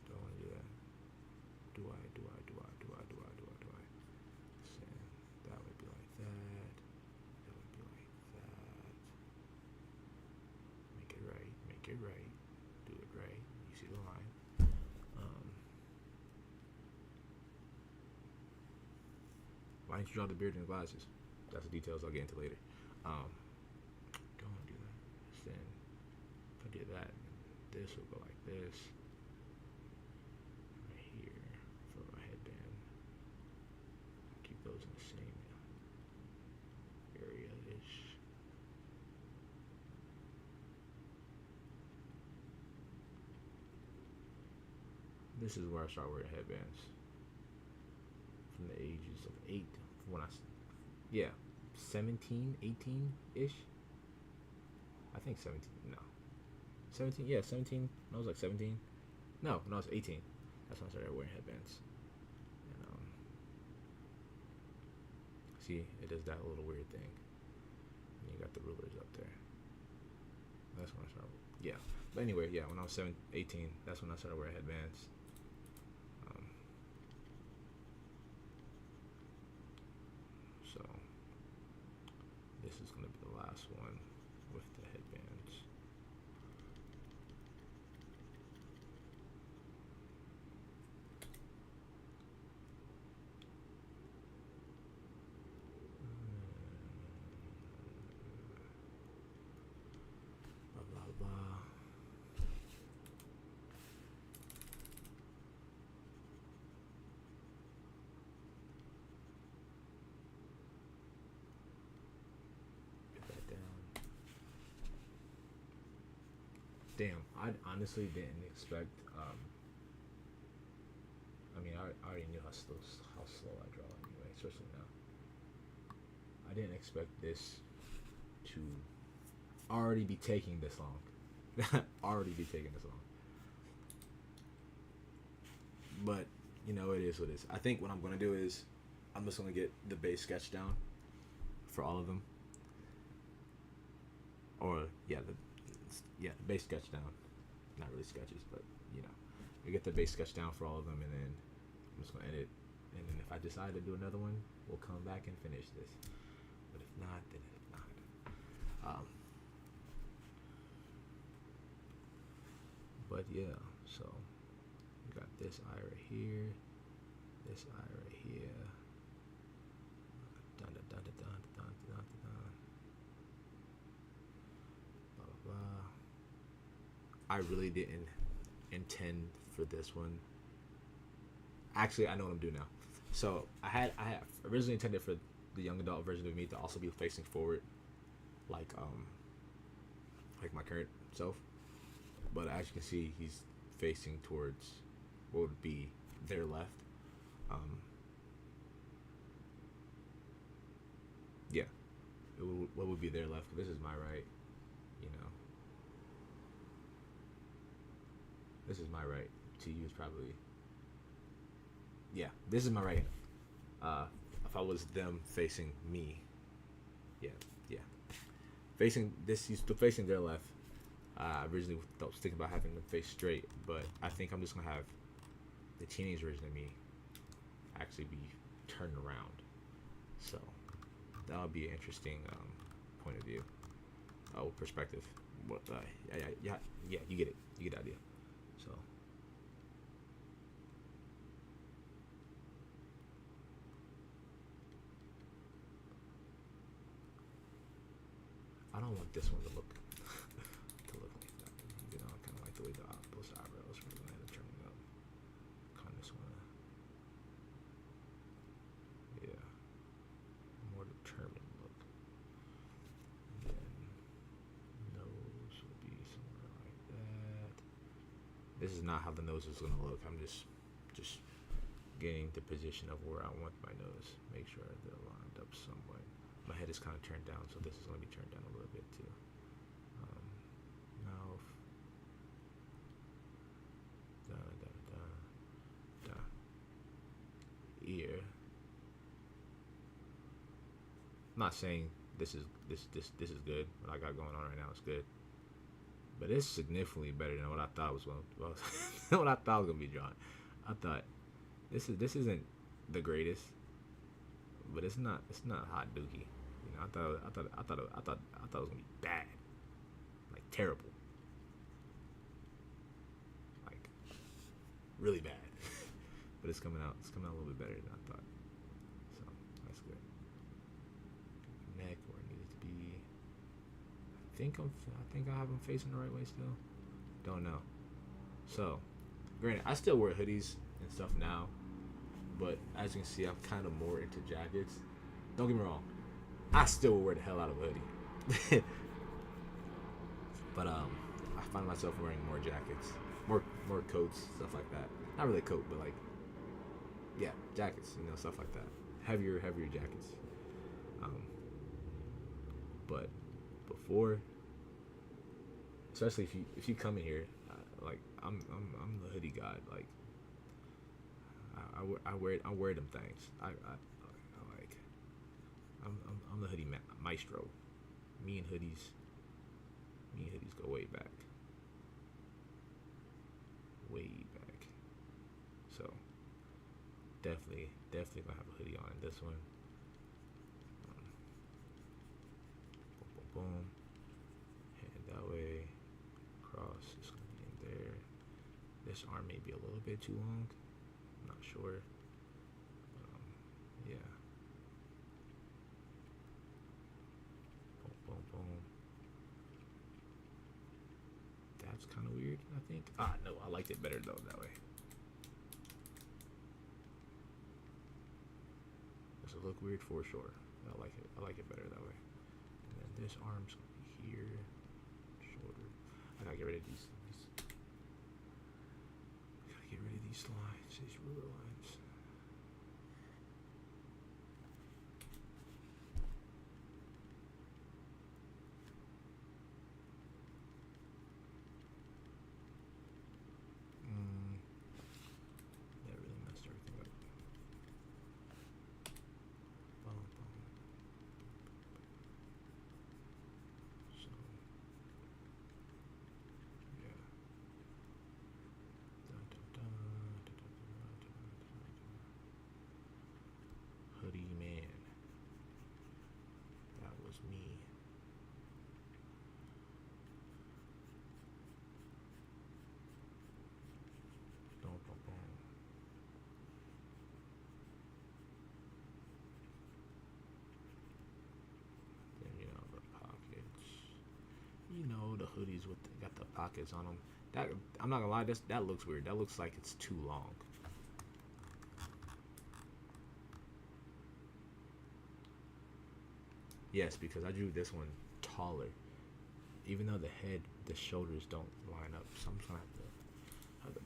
Do I want to do that? Do I? Send. That would be like that. That would be like that. Make it right. Make it right. Do it right. You see the line. Why didn't you draw the beard and the glasses? That's the details I'll get into later. Um, don't do that. Then if I did that, this will go like this. Right here for my headband. Keep those in the same area-ish. This is where I start wearing headbands. From the ages of 8, when yeah, 17, 18 ish. I think 17. No, 17. Yeah, 17. When I was like 17. No, when I was 18. That's when I started wearing headbands. And see, it does that little weird thing. And you got the rulers up there. That's when I started. Yeah, but anyway, yeah, when I was 18, that's when I started wearing headbands. So this is gonna be the last one with the headbands. Blah blah blah. Get that down. Damn, I honestly didn't expect. I mean, I already knew how slow I draw anyway, especially now. I didn't expect this to already be taking this long. Already be taking this long. But you know, it is what it is. I think what I'm gonna do is I'm just gonna get the base sketch down for all of them, or the base sketch down. Not really sketches, but you know, you get the base sketch down for all of them, and then I'm just gonna edit. And then if I decide to do another one, we'll come back and finish this. But if not, then if not. But yeah, so we got this eye right here, this eye right here. Dun dun dun dun dun dun dun dun. Blah blah blah. I really didn't intend for this one. Actually, I know what I'm doing now. So I had originally intended for the young adult version of me to also be facing forward, like my current self. But as you can see, he's facing towards what would be their left. Yeah, what would be their left? This is my right. You know, this is my right. To you is probably, yeah. This is my right. If I was them facing me, yeah, yeah, facing this, he's facing their left. I originally was thinking about having them face straight, but I think I'm just gonna have the teenage version of me actually be turned around. So that'll be an interesting point of view, perspective. What? Yeah. You get it. You get the idea. So. I don't want this one to look like that. You know, I kind of like the way the both eyebrows are going to turn up. Kind of just want to, yeah, more determined look. And then nose will be somewhere like that. This is not how the nose is going to look. I'm just getting the position of where I want my nose. Make sure they're lined up somewhat. My head is kind of turned down, so this is going to be turned down a little bit too. Mouth. Ear. I'm not saying this is good. What I got going on right now is good, but it's significantly better than what I thought was going. Well, what I thought was going to be drawn. I thought this isn't the greatest, but it's not hot dookie. You know, I thought it was gonna be bad, like terrible, like really bad. But it's coming out a little bit better than I thought. So that's I think I have them facing the right way still. Don't know. So, granted, I still wear hoodies and stuff now, but as you can see, I'm kind of more into jackets. Don't get me wrong, I still wear the hell out of a hoodie. But I find myself wearing more jackets, more coats, stuff like that. Not really a coat, but like, yeah, jackets, stuff like that. Heavier jackets. Um, but before, especially if you come in here, like I'm the hoodie god. Like I wear them things. I like I'm the hoodie maestro. Me and hoodies go way back. Way back. So definitely gonna have a hoodie on in this one. Boom, boom, boom. Hand that way. Cross is gonna be in there. This arm may be a little bit too long. I'm not sure. Yeah. Boom, boom, boom. That's kind of weird, I think. No, I liked it better though that way. Does it look weird? For sure. I like it. I like it better that way. And then this arm's gonna be here. Shoulder. I gotta get rid of these. I gotta get rid of these lines, these ruler lines. That really messed everything up. Boom, boom. So, yeah. Dun, dun, dun, dun, dun, dun, dun, dun, dun. Hoodie man. That was me. Boom, boom, boom. Then the pockets. The hoodies got the pockets on them. That I'm not gonna lie, that looks weird. That looks like it's too long. Yes, because I drew this one taller. Even though the shoulders don't line up, so I'm just gonna have to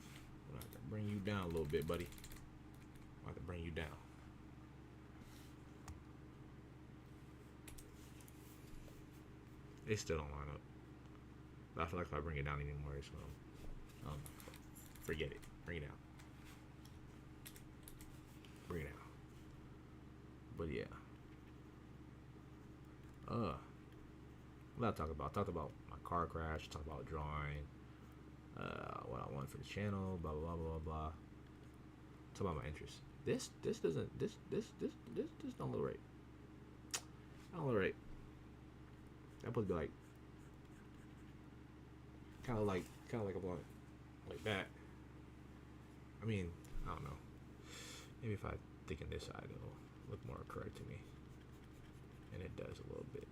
bring you down a little bit, buddy. I have to bring you down. They still don't line up. But I feel like if I bring it down anymore, it's gonna forget it. Bring it down. Bring it down. But yeah. What I talk about? I talked about my car crash. Talk about drawing. What I want for the channel. Blah blah blah blah blah. Talk about my interests. This doesn't this don't look right. Don't look right. That supposed to be like kind of like a blunt like that. I mean, I don't know. Maybe if I thicken this side, it'll look more correct to me. And it does a little bit.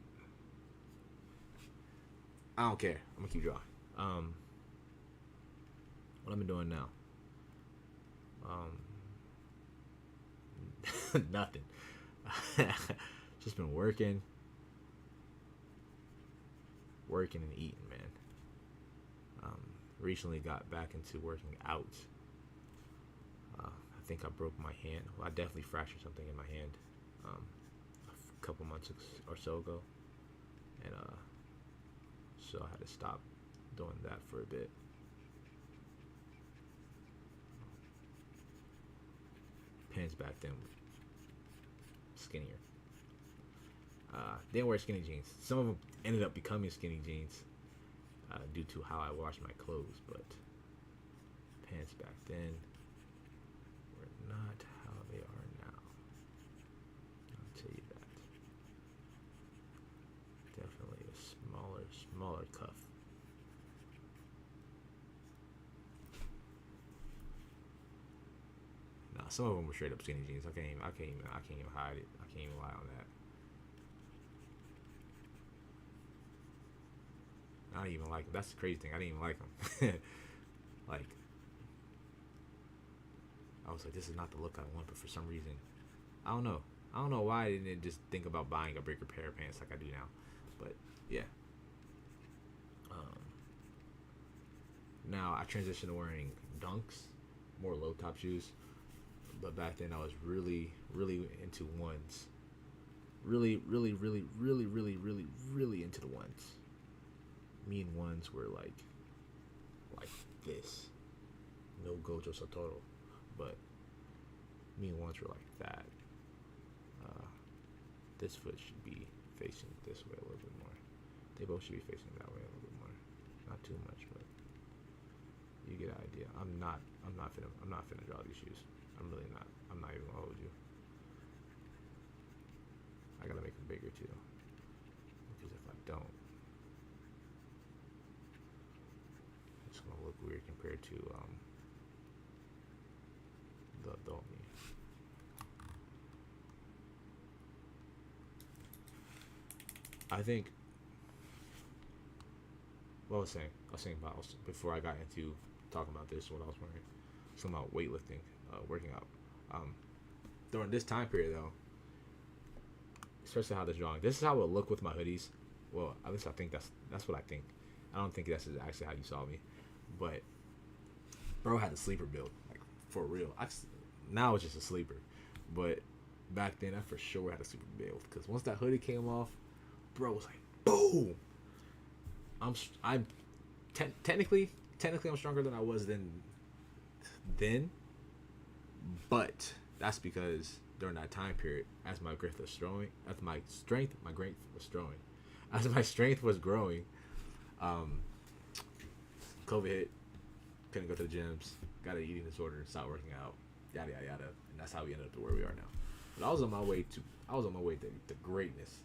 I don't care. I'm gonna keep drawing. What I've been doing now. Nothing. Just been working and eating, man. Recently got back into working out. I think I broke my hand. Well, I definitely fractured something in my hand a couple months or so ago, and so I had to stop doing that for a bit. Pants back then skinnier. Didn't wear skinny jeans. Some of them ended up becoming skinny jeans due to how I washed my clothes, but pants back then were not how they are now. I'll tell you that. Definitely a smaller cuff. Nah, some of them were straight up skinny jeans. I can't even hide it. I can't even lie on that. I didn't even like him. That's the crazy thing. I didn't even like him. Like, I was like, this is not the look I want, but for some reason, I don't know. I don't know why I didn't just think about buying a bigger pair of pants like I do now. But yeah. Um, Now I transitioned to wearing dunks, more low top shoes. But back then I was really, really into ones. Really, really, really, really, really, really, really into the ones. Me and ones were like this. No Gojo Satoru. But me and ones were like that. Uh, this foot should be facing this way a little bit more. They both should be facing that way a little bit more. Not too much, but you get an idea. I'm not finna draw these shoes. I'm really not. I'm not even gonna hold you. I gotta make them bigger too. Because if I don't, it's gonna look weird compared to the adult me. I think what I was saying about before I got into talking about this, what I was wearing, something about weightlifting, working out. Um, During this time period though, especially how this drawing, this is how it would look with my hoodies. Well, at least I think that's what I think. I don't think that's actually how you saw me, but bro had a sleeper build, like for real. Now it's just a sleeper, but back then I for sure had a sleeper build because once that hoodie came off, bro was like boom. I'm technically I'm stronger than I was then, but that's because during that time period, as my strength was growing, as my strength was growing, um, COVID hit, couldn't go to the gyms, got an eating disorder, stopped working out, yada yada yada, and that's how we ended up to where we are now. But I was on my way to greatness.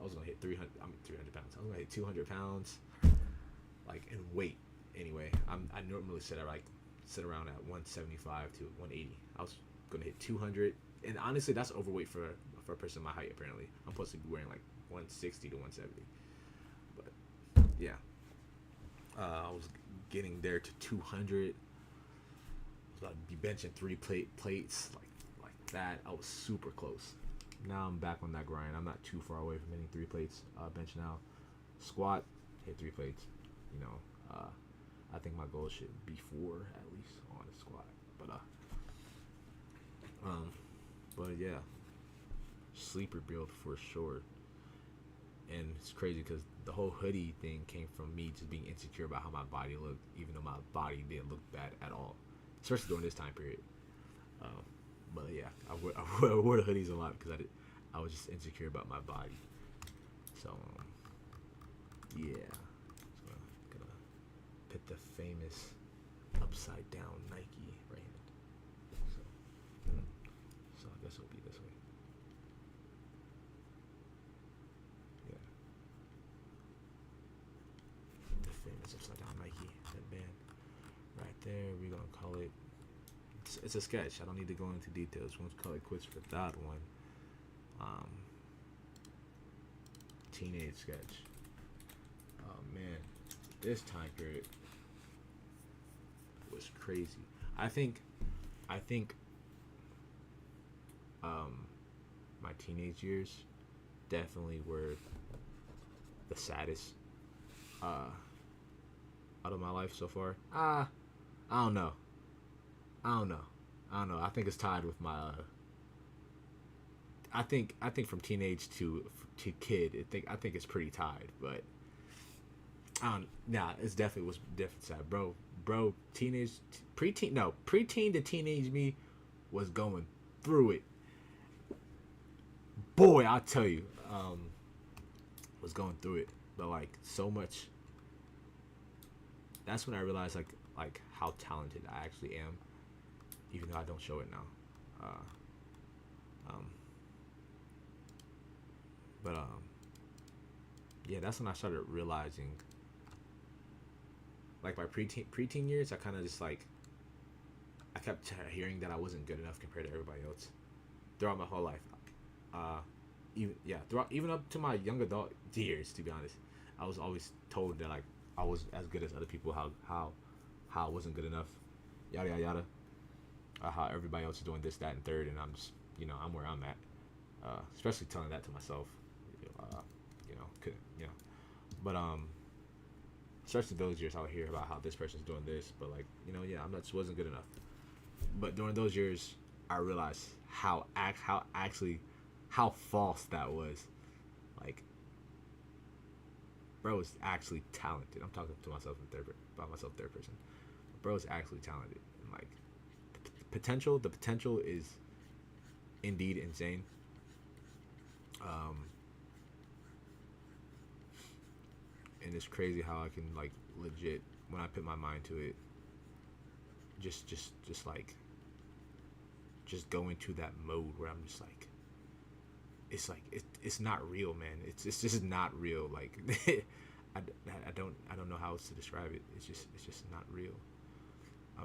I was gonna hit 300 pounds. I was gonna hit 200 pounds, like in weight. Anyway, I normally sit around at 175 to 180. I was gonna hit 200, and honestly, that's overweight for a person my height. Apparently, I'm supposed to be wearing like 160 to 170. But yeah, I was getting there to 200. I was about to be benching plates like that. I was super close. Now I'm back on that grind. I'm not too far away from hitting 3 plates bench now. Squat, hit 3 plates. You know, I think my goal should be 4 at least on a squat. But yeah, sleeper build for sure. And it's crazy because the whole hoodie thing came from me just being insecure about how my body looked, even though my body didn't look bad at all, especially during this time period. But yeah, I wore the hoodies a lot because I was just insecure about my body. So yeah, gonna put the famous upside down Nike right hand. So I guess it'll be this way. Yeah, the famous upside down Nike headband right there. We're gonna call it. It's a sketch. I don't need to go into details. We'll call it quits for that one. Teenage sketch. Oh man, this time period was crazy. I think my teenage years definitely were the saddest out of my life so far. I don't know. I don't know. I think it's tied with my. I think from teenage to kid, I think it's pretty tied. But nah, it's definitely sad, bro. Teenage, preteen to teenage me was going through it. Boy, I'll tell you, was going through it, but like so much. That's when I realized like how talented I actually am, even though I don't show it now. But yeah, that's when I started realizing, like my preteen years, I kind of just like, I kept hearing that I wasn't good enough compared to everybody else throughout my whole life. Even up to my young adult years, to be honest, I was always told that like I was as good as other people, how I wasn't good enough, yada yada yada. How everybody else is doing this, that, and third, and I'm just, I'm where I'm at. Especially telling that to myself, could, but especially those years, I'll hear about how this person's doing this, but like, yeah, I'm not just wasn't good enough. But during those years, I realized how actually how false that was. Like, bro is actually talented. I'm talking to myself in by myself third person. Bro is actually talented. And like the potential is indeed insane. Um, and it's crazy how I can like legit when I put my mind to it, just like just go into that mode where I'm just like it's not real, man. It's just not real. Like I don't know how else to describe it. It's just not real.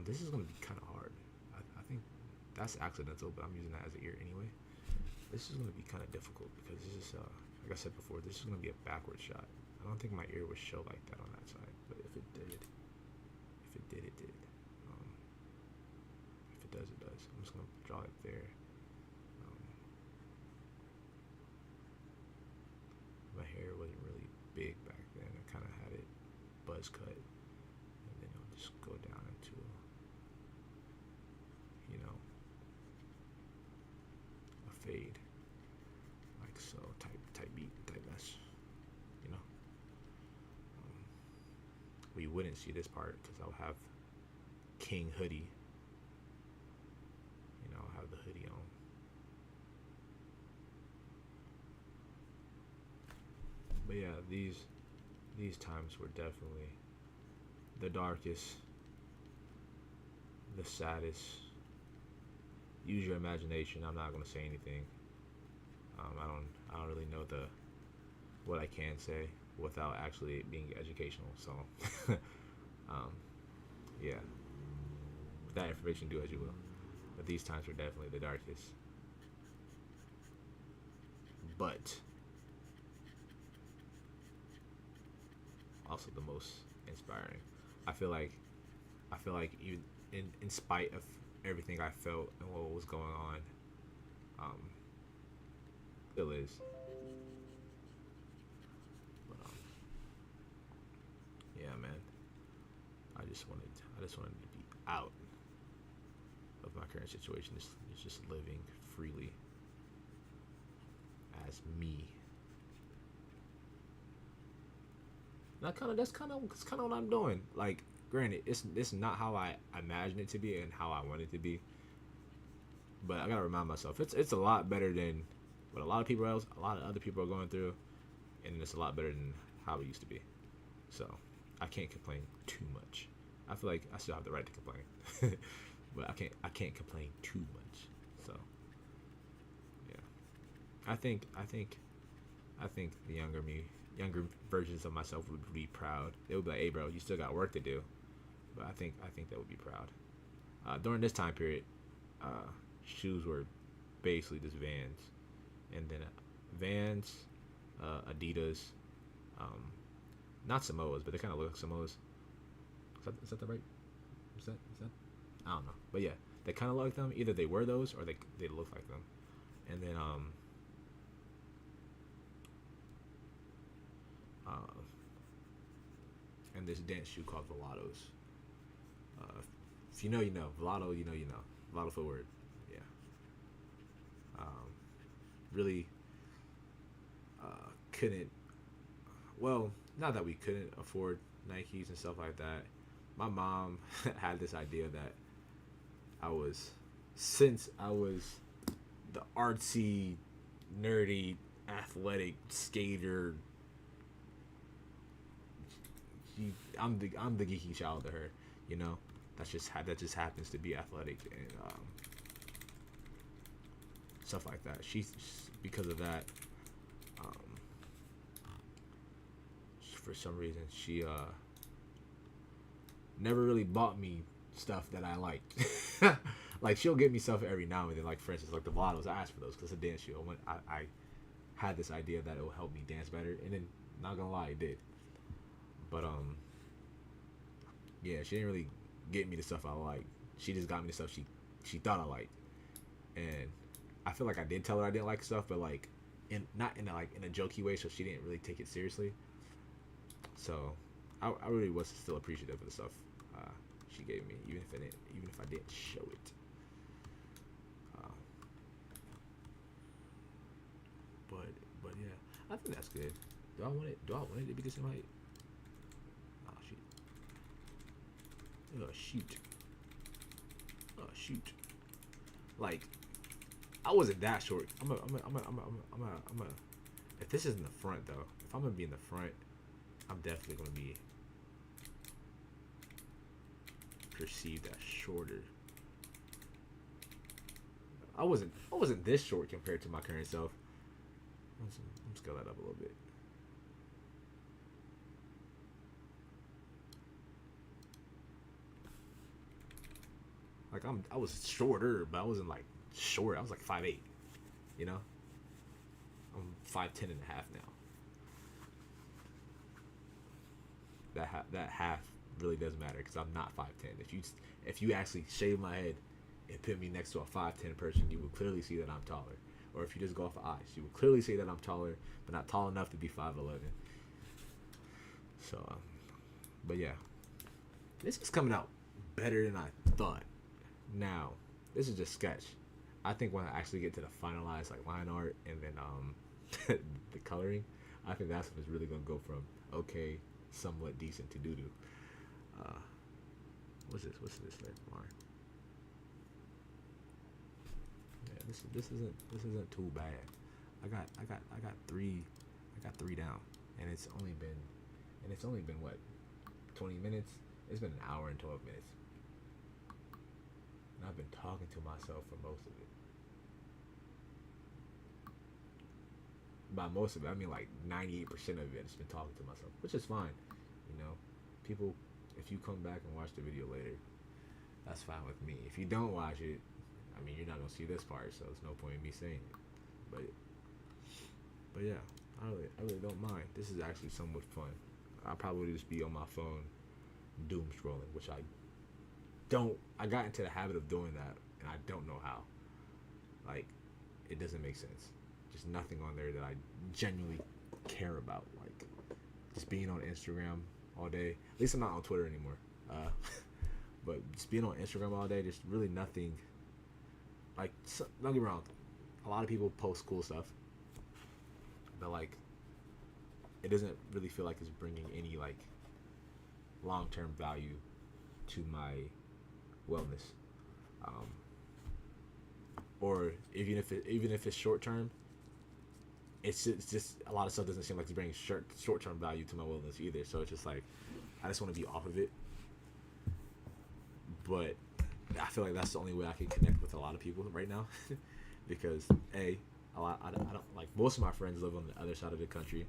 This is gonna be kind of hard. I think that's accidental, but I'm using that as an ear anyway. This is gonna be kind of difficult because this is like I said before, this is gonna be a backward shot. I don't think my ear would show like that on that side, but if it did, it did. If it does, it does. I'm just gonna draw it there. My hair wasn't really big back then. I kind of had it buzz cut, and then it'll just go down into, a fade, like so, type beat, type mess, you know. We wouldn't see this part because I'll have King hoodie. I'll have the hoodie on. But yeah, these times were definitely the darkest, the saddest. Use your imagination. I'm not gonna say anything. I don't really know what I can say without actually being educational. So, yeah, with that information, do as you will. But these times were definitely the darkest. But also the most inspiring. I feel like even in spite of everything I felt and what was going on, still is. But yeah, man. I just wanted to be out of my current situation. Just living freely as me. That's kind of what I'm doing. Like, granted, it's not how I imagine it to be and how I want it to be. But I gotta remind myself, it's a lot better than what a lot of other people are going through, and it's a lot better than how it used to be. So I can't complain too much. I feel like I still have the right to complain, but I can't complain too much. So yeah, I think the younger versions of myself would be proud. They would be like, "Hey, bro, you still got work to do." But I think that would be proud. During this time period, shoes were basically just Vans, and then Vans, Adidas, not Samoas, but they kind of look like Samoas. Is that the right? Is that? I don't know, but yeah, they kind of look like them. Either they were those or they look like them, and then and this dance shoe called Velados. If you know, you know. Velado, you know. Velado footwear. Yeah. Really couldn't. Well, not that we couldn't afford Nikes and stuff like that. My mom had this idea that since I was the artsy, nerdy, athletic skater, I'm the geeky child to her, you know. That just happens to be athletic and stuff like that. She's because of that. Um, for some reason, she never really bought me stuff that I liked. Like, she'll get me stuff every now and then. Like, for instance, like the Velados, I asked for those because it's a dance shoe. I had this idea that it will help me dance better, and then not gonna lie, it did. But Yeah, she didn't really get me the stuff I like. She just got me the stuff she thought I liked, and I feel like I did tell her I didn't like stuff, but like in not in a, like in a jokey way, so she didn't really take it seriously. So I really was still appreciative of the stuff uh, she gave me, even if I didn't show it. Uh, but but yeah, I think that's good. Do I want it? Do I want it to be the same height? Oh shoot! Oh shoot! Oh shoot! Like I wasn't that short. I'm a. If this is in the front though, if I'm gonna be in the front, I'm definitely gonna be perceived as shorter. I wasn't this short compared to my current self. Let's scale that up a little bit. Like I was shorter, but I wasn't like short. I was like 5'8". You know, I'm 5'10" and a half now. That half really does matter because I'm not 5'10". If you actually shave my head and put me next to a 5'10" person, you would clearly see that I'm taller. Or if you just go off of eyes, you would clearly see that I'm taller, but not tall enough to be 5'11". So, but yeah, this is coming out better than I thought. Now, this is just sketch. I think when I actually get to the finalized like line art and then the coloring, I think that's when it's really gonna go from okay, somewhat decent to doo doo. Uh, what's this like line? Yeah, this isn't too bad. I got three down, and it's only been what 20 minutes. It's been an hour and 12 minutes, and I've been talking to myself for most of it. By most of it, I mean like 98% of it. It's been talking to myself, which is fine. You know, people, if you come back and watch the video later, that's fine with me. If you don't watch it, I mean, you're not gonna see this part, so there's no point in me saying it. But yeah, I really don't mind. This is actually somewhat fun. I'll probably just be on my phone, doom scrolling, which I don't. I got into the habit of doing that, and I don't know how. Like, it doesn't make sense. Just nothing on there that I genuinely care about. Like, just being on Instagram all day. At least I'm not on Twitter anymore. But just being on Instagram all day, there's really nothing. Like, don't get me wrong, a lot of people post cool stuff, but like, it doesn't really feel like it's bringing any like long-term value to my wellness. Um, or even if it's short term, it's just a lot of stuff doesn't seem like it's bringing short term value to my wellness either. So it's just like I just want to be off of it. But I feel like that's the only way I can connect with a lot of people right now, because I don't like most of my friends live on the other side of the country.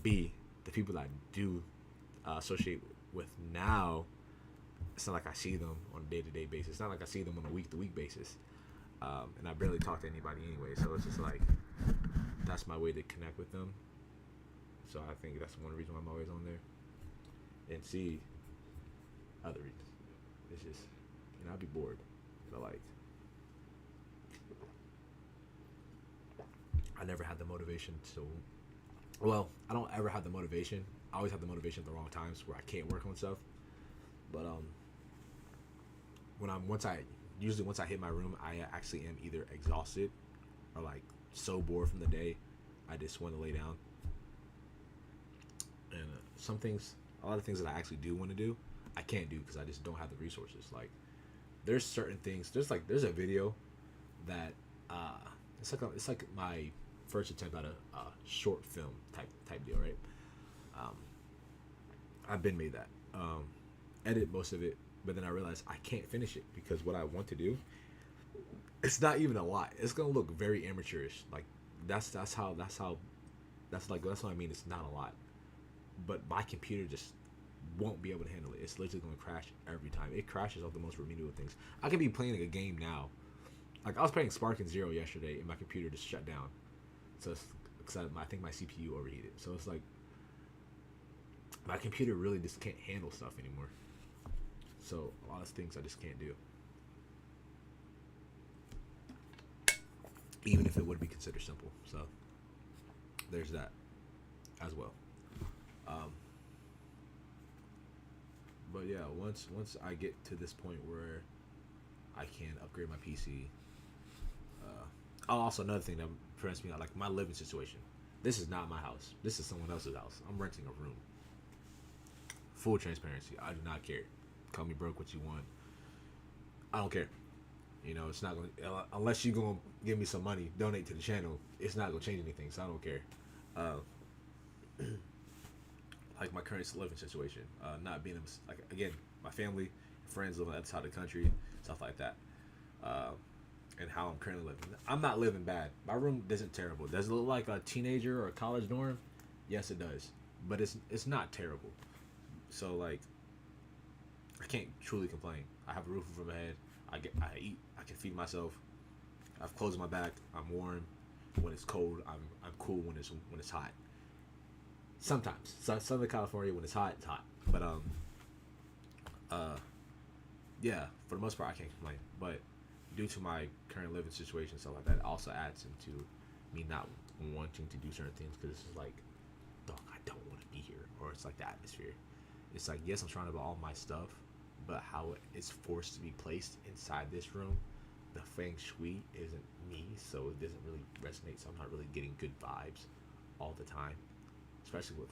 B, the people that I do associate with now, it's not like I see them on a day-to-day basis. It's not like I see them on a week-to-week basis, and I barely talk to anybody anyway. So it's just like that's my way to connect with them. So I think that's one reason why I'm always on there. And C, other reasons. It's just, I'd be bored. But like, I never had the motivation to. Well, I don't ever have the motivation. I always have the motivation at the wrong times where I can't work on stuff. But once I hit my room, I actually am either exhausted or like so bored from the day, I just want to lay down. And a lot of things that I actually do want to do, I can't do because I just don't have the resources. Like, there's certain things. There's a video that it's like my first attempt at a short film type deal, right? I've been made that, edit most of it, but then I realized I can't finish it because what I want to do, it's not even a lot. It's gonna look very amateurish. Like that's what I mean. It's not a lot, but my computer just won't be able to handle it. It's literally gonna crash every time. It crashes off the most remedial things. I could be playing a game now. Like I was playing Spark and Zero yesterday, and my computer just shut down. So because I think my CPU overheated. So it's like my computer really just can't handle stuff anymore. So a lot of things I just can't do, even if it would be considered simple. So there's that as well. Um, but yeah, once I get to this point where I can upgrade my PC. Also, another thing that prevents me, like my living situation. This is not my house. This is someone else's house. I'm renting a room. Full transparency. I do not care. Call me broke what you want. I don't care. You know, it's not going to, unless you're going to give me some money, donate to the channel, it's not going to change anything, so I don't care. Like my current living situation, not being, like, again, my family, friends living outside the country, stuff like that. And how I'm currently living. I'm not living bad. My room isn't terrible. Does it look like a teenager or a college dorm? Yes, it does. But it's not terrible. So, like, I can't truly complain. I have a roof over my head. I eat. I can feed myself. I have clothes on my back. I'm warm. When it's cold, I'm cool when it's hot. Sometimes. Southern California, when it's hot, it's hot. But yeah, for the most part, I can't complain. But due to my current living situation, stuff like that, also adds into me not wanting to do certain things, because it's like, dog, I don't want to be here, or it's like the atmosphere. It's like, yes, I'm trying to buy all my stuff, but how it's forced to be placed inside this room, the feng shui isn't me, so it doesn't really resonate. So I'm not really getting good vibes all the time, especially with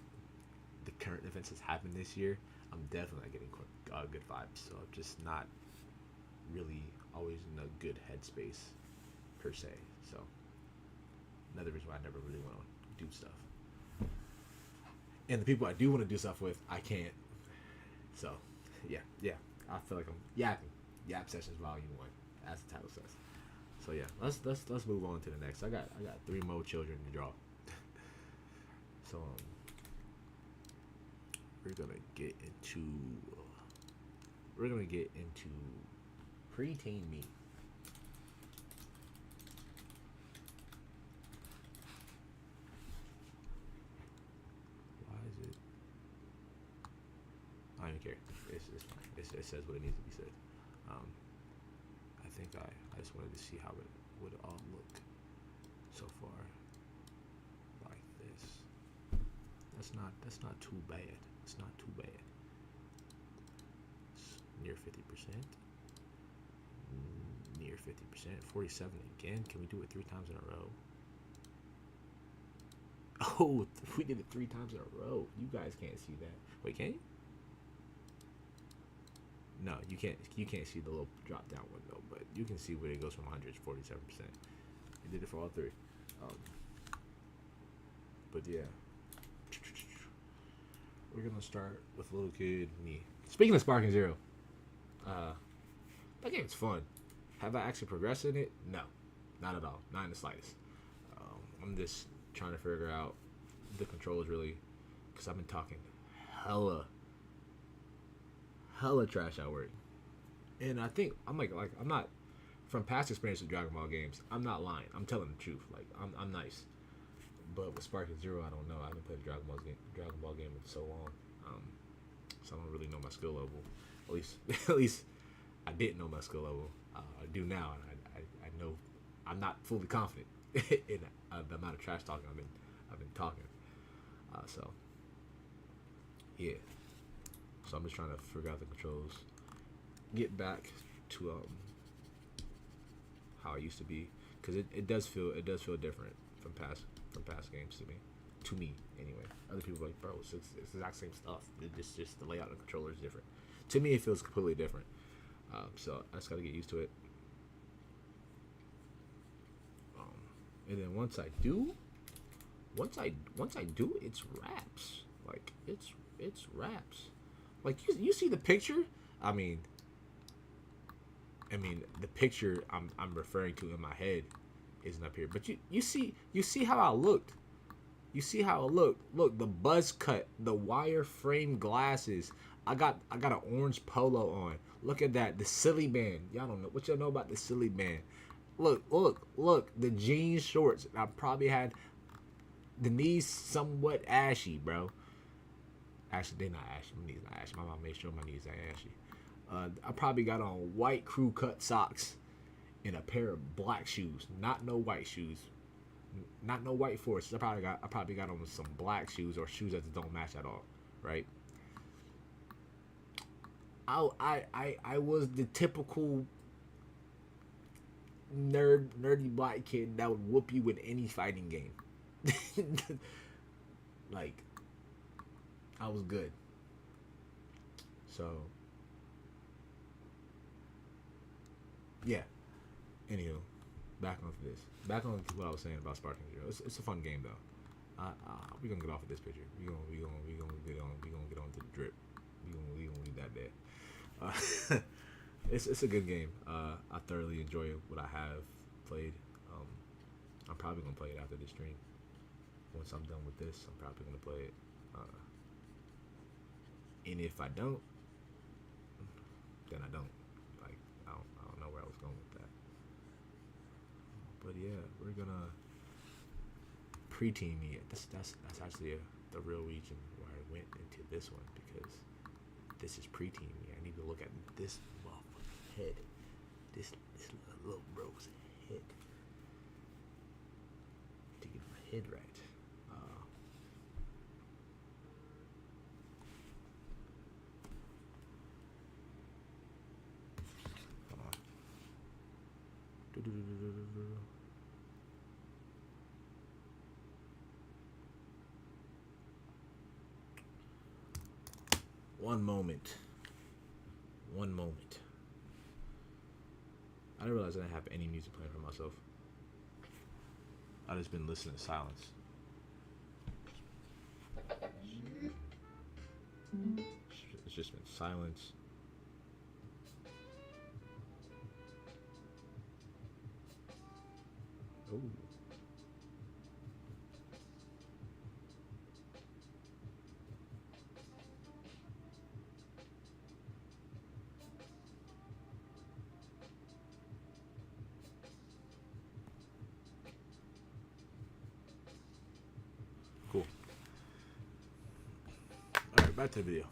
the current events that's happened this year. I'm definitely not getting good vibes, so I'm just not really always in a good headspace per se. So another reason why I never really want to do stuff. And the people I do want to do stuff with, I can't. So yeah. I feel like I'm yapping. Yap Sessions Volume 1, as the title says. So yeah, let's move on to the next. I got 3 more children to draw. So we're gonna get into preteen me. Why is it? I don't care. It's fine. It says what it needs to be said. I think I just wanted to see how it would all look so far. Like this. That's not too bad. It's not too bad. It's near 50%. Near 50%. 47 again. Can we do it 3 times in a row? Oh, we did it 3 times in a row. You guys can't see that. Wait, can you? No, you can't. You can't see the little drop down window, but you can see where it goes from 100 to 47%. We did it for all 3. But yeah, we're gonna start with little kid me. Speaking of Sparking Zero, that game's fun. Have I actually progressed in it? No, not at all. Not in the slightest. I'm just trying to figure out the controls really, because I've been talking hella trash at work, and I think I'm like I'm not, from past experience with Dragon Ball games, I'm not lying. I'm telling the truth. Like I'm nice, but with Sparking Zero, I don't know. I haven't played a Dragon Ball game in so long, so I don't really know my skill level. At least I didn't know my skill level. I do now, and I know I'm not fully confident in the amount of trash talking I've been talking. So yeah. So I'm just trying to figure out the controls, get back to how I used to be, because it does feel different from past games to me anyway. Other people are like, bro, it's the exact same stuff. It's just the layout of the controller is different. To me, it feels completely different. So I just got to get used to it. And then once I do, it's wraps. Like it's wraps. Like you see the picture. I mean, the picture I'm referring to in my head isn't up here. But you see how I looked. You see how I looked. Look, the buzz cut, the wire frame glasses. I got an orange polo on. Look at that. The silly band. Y'all don't know what y'all know about the silly band. Look. The jeans shorts. I probably had the knees somewhat ashy, bro. Actually, they're not ashy. My knees not ashy. My mom made sure my knees are ashy. I probably got on white crew cut socks and a pair of black shoes. Not no white shoes. Not no white forces. I probably got on some black shoes or shoes that don't match at all. Right? I was the typical nerdy black kid that would whoop you in any fighting game. Like, I was good. So, yeah. Anywho, back onto this. Back on what I was saying about Sparking Zero. It's a fun game though. We gonna get off of this picture. We gonna get on to the drip. We gonna leave that there. It's a good game. I thoroughly enjoy what I have played. I'm probably gonna play it after this stream. Once I'm done with this, I'm probably gonna play it. And if I don't, then I don't. Like I don't know where I was going with that. But yeah, we're gonna pre-team me. That's actually the real reason why I went into this one, because this is pre-team me. I need to look at this motherfucker's head. This little bro's head. To get my head right. One moment. I didn't realize I didn't have any music playing for myself. I just been listening to silence. It's just been silence. Ooh. Cool. Alright, back to the video.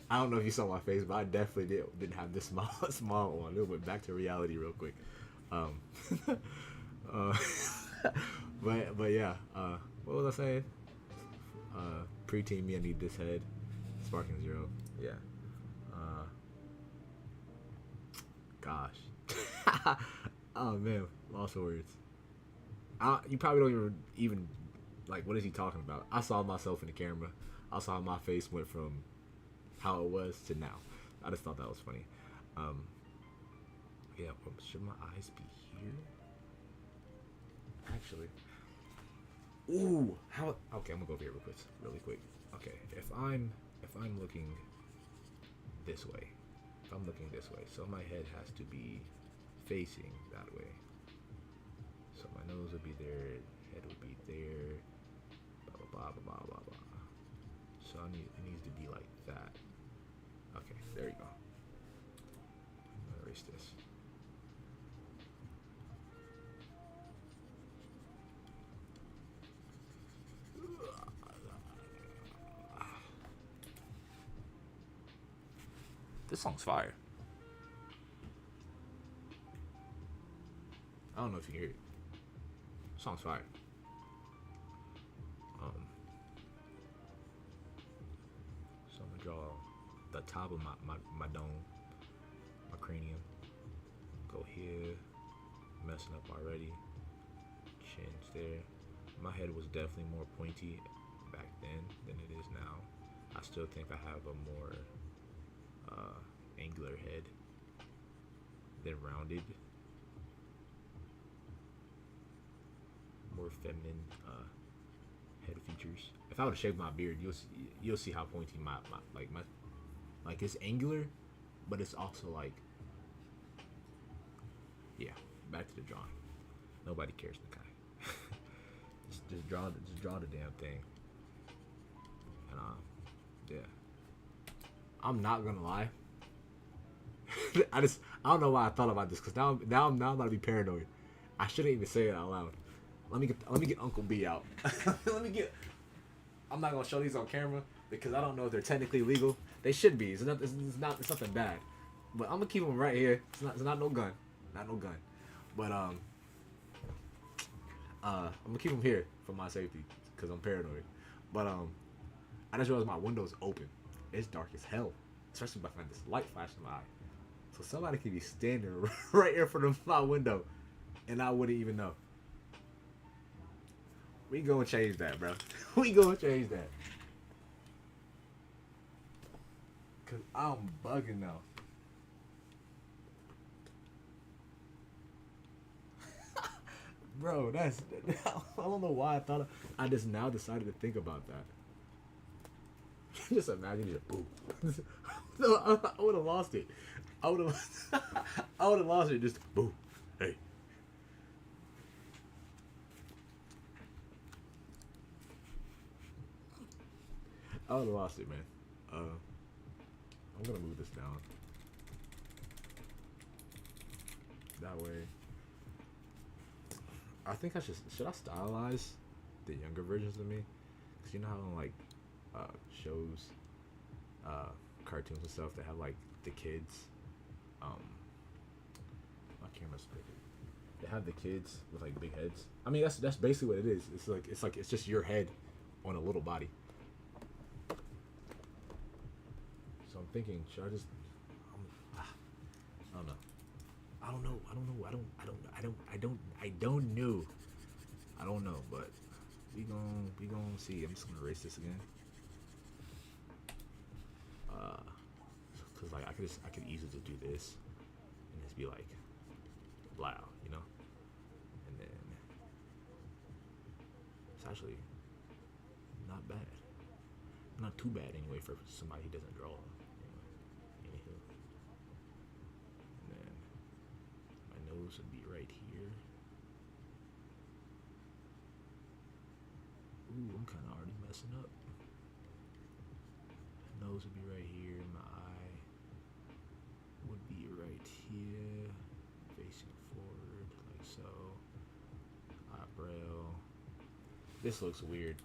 I don't know if you saw my face, but I definitely didn't have this small one. It went back to reality real quick. But yeah. What was I saying? Pre-team me, I need this head. Sparking Zero. Yeah. Gosh. Oh man, lost for words. You probably don't even like, what is he talking about? I saw myself in the camera. I saw how my face went from how it was to now. I just thought that was funny. Yeah, should my eyes be here? Actually. Ooh, how? Okay, I'm gonna go over here really quick. Okay, if I'm looking this way, so my head has to be facing that way. So my nose would be there, head would be there, blah blah blah blah blah blah. So it needs to be like that. Okay, there you go. I'm gonna erase this. This song's fire. I don't know if you can hear it. Song's fire. So I'm gonna draw the top of my dome, my cranium. Go here, messing up already. Chin's there. My head was definitely more pointy back then than it is now. I still think I have a more angular head than rounded. More feminine head features. If I would have shaved my beard, you'll see how pointy my it's angular, but it's also like, yeah. Back to the drawing. Nobody cares, Nakai. just draw the damn thing. And yeah. I'm not gonna lie. I don't know why I thought about this, because now I'm about to be paranoid. I shouldn't even say it out loud. Let me get Uncle B out. I'm not gonna show these on camera because I don't know if they're technically legal. They should be. It's nothing bad. But I'm gonna keep them right here. It's not no gun. Not no gun. But I'm gonna keep them here for my safety because I'm paranoid. But I just realized my window's open. It's dark as hell, especially behind this light flashing in my eye. So somebody could be standing right in front of my window, and I wouldn't even know. We gonna change that, bro. We gonna change that. Cause I'm bugging now. Bro, that's I don't know why I thought I just now decided to think about that. Just imagine it. Boom. No, I would have lost it. I would have. I would have lost it. Just boom. Hey. I would have lost it, man. I'm gonna move this down. That way. I think I should I stylize the younger versions of me? Cause you know how in like shows, cartoons and stuff, they have like the kids. My camera's big. They have the kids with like big heads. I mean that's basically what it is. It's just your head on a little body. So I'm thinking, should I just? I don't know. I don't know. I don't know, but we gon' see. I'm just gonna erase this again. Cause like I could easily just do this and just be like, blah, you know, and then it's actually not bad, not too bad anyway for somebody who doesn't draw. Anywho, and then my nose would be right here. Ooh, I'm kind of already messing up. My nose would be right here. My eye would be right here, facing forward, like so. Eyebrow. This looks weird.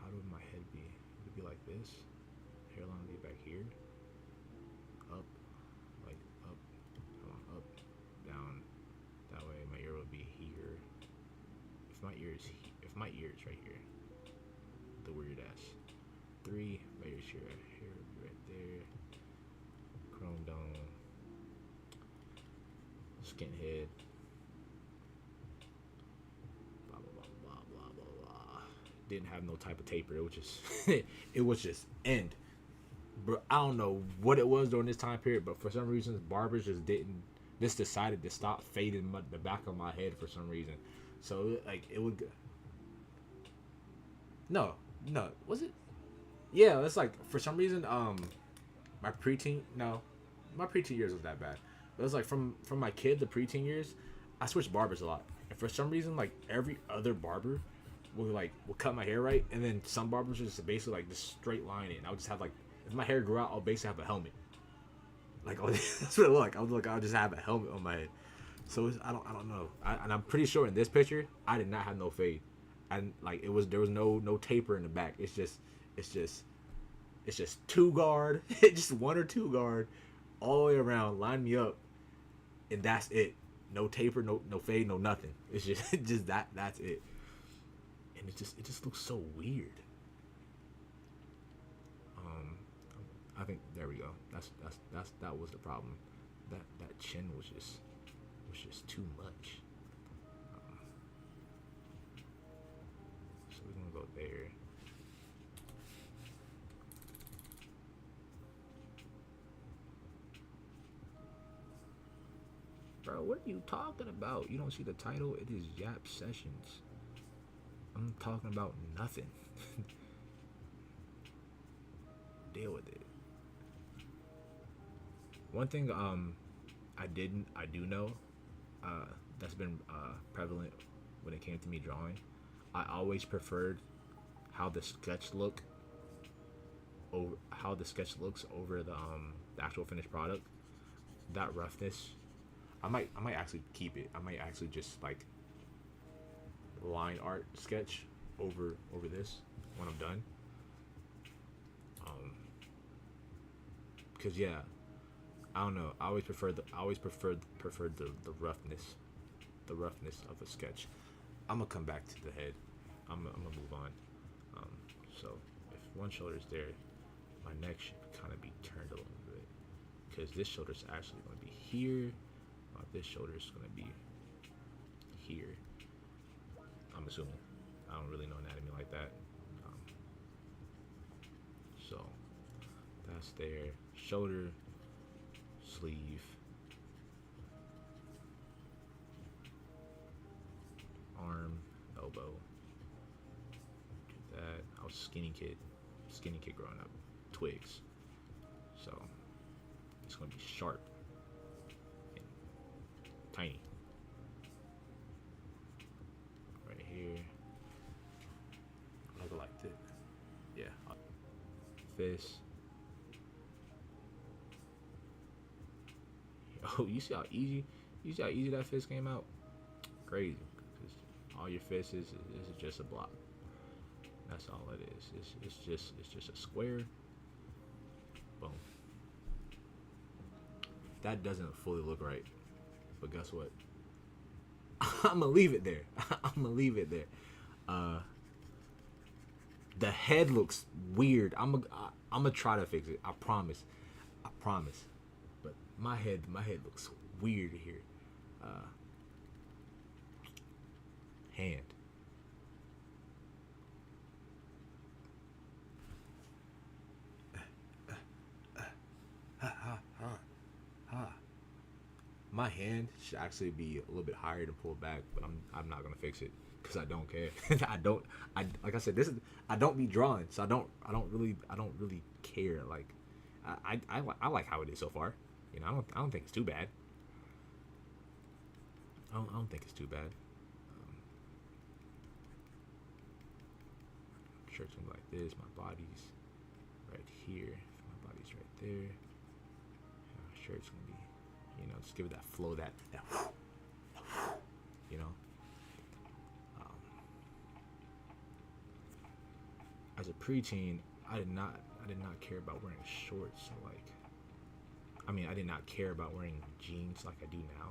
How would my head be? It would be like this. Hairline would be back here. Up, like up, up, down. That way my ear would be here. If my ear is right here, the weird ass. 3, my ear's here. Hair would be right there. Chrome dome. Skinhead. Didn't have no type of taper. It was just it was just end. But I don't know what it was during this time period, but for some reason barbers just decided to stop fading the back of my head for some reason. So like it would no was it? Yeah, it's like for some reason my preteen no my preteen years was that bad. It was like from my kid the preteen years, I switched barbers a lot, and for some reason like every other barber will cut my hair right, and then some barbers just basically like just straight line it. And I would just have like if my hair grew out, I'll basically have a helmet. Like that's what it looked like. I'll just have a helmet on my head. So I don't know. And I'm pretty sure in this picture I did not have no fade, and like there was no taper in the back. It's just two guard, just one or two guard, all the way around. Line me up, and that's it. No taper, no fade, no nothing. It's just just that's it. And it just looks so weird. I think there we go. That was the problem. That chin was just too much. So we're gonna go there. Bro, what are you talking about? You don't see the title? It is Yap Sessions. I'm talking about nothing. Deal with it. One thing I do know that's been prevalent when it came to me drawing. I always preferred how the sketch look over how the sketch looks over the actual finished product. That roughness, I might actually keep it. I might actually just like line art sketch over this when I'm done. Um, Cause yeah, I don't know. I always preferred the roughness of a sketch. I'm gonna come back to the head. I'm gonna move on. Um, so if one shoulder is there, my neck should kind of be turned a little bit because this shoulder is actually going to be here, while this shoulder is going to be here. I'm assuming. I don't really know anatomy like that. Um, so that's there. Shoulder, sleeve, arm, elbow. Do that. I was skinny kid growing up. Twigs. So it's gonna be sharp and tiny. Right here. I'll go like this. Yeah. Fist. Oh, you see how easy that fist came out? Crazy. Because all your fists is just a block. That's all it is. It's just a square. Boom. That doesn't fully look right, but guess what? I'm gonna leave it there. I'm gonna leave it there. The head looks weird. I'm gonna try to fix it. I promise. I promise. But my head looks weird here. Hand. My hand should actually be a little bit higher to pull back, but I'm not gonna fix it because I don't care. I like I said, this is I don't be drawing, so I don't really care. Like I like how it is so far. You know, I don't think it's too bad. I don't think it's too bad. Shirt's gonna be like this. My body's right here. My body's right there. Shirt's gonna be, you know, just give it that flow, that you know. As a preteen, I did not care about wearing shorts. So like, I mean, I did not care about wearing jeans like I do now,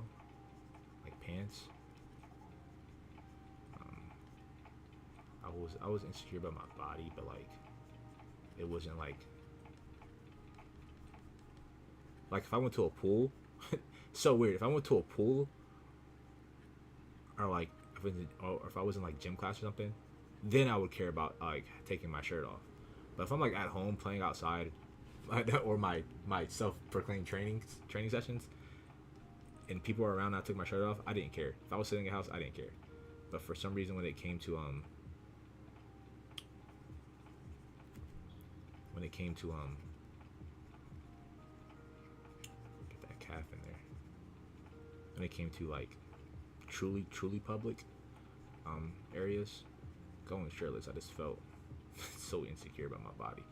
like pants. I was insecure about my body, but like, it wasn't like if I went to a pool, so weird. If I went to a pool, or like if I was in like gym class or something, then I would care about like taking my shirt off. But if I'm like at home playing outside, or my self-proclaimed training sessions, and people were around and I took my shirt off, I didn't care. If I was sitting in the house, I didn't care. But for some reason, when it came to get that calf in there. When it came to like truly public areas, going shirtless, I just felt so insecure about my body.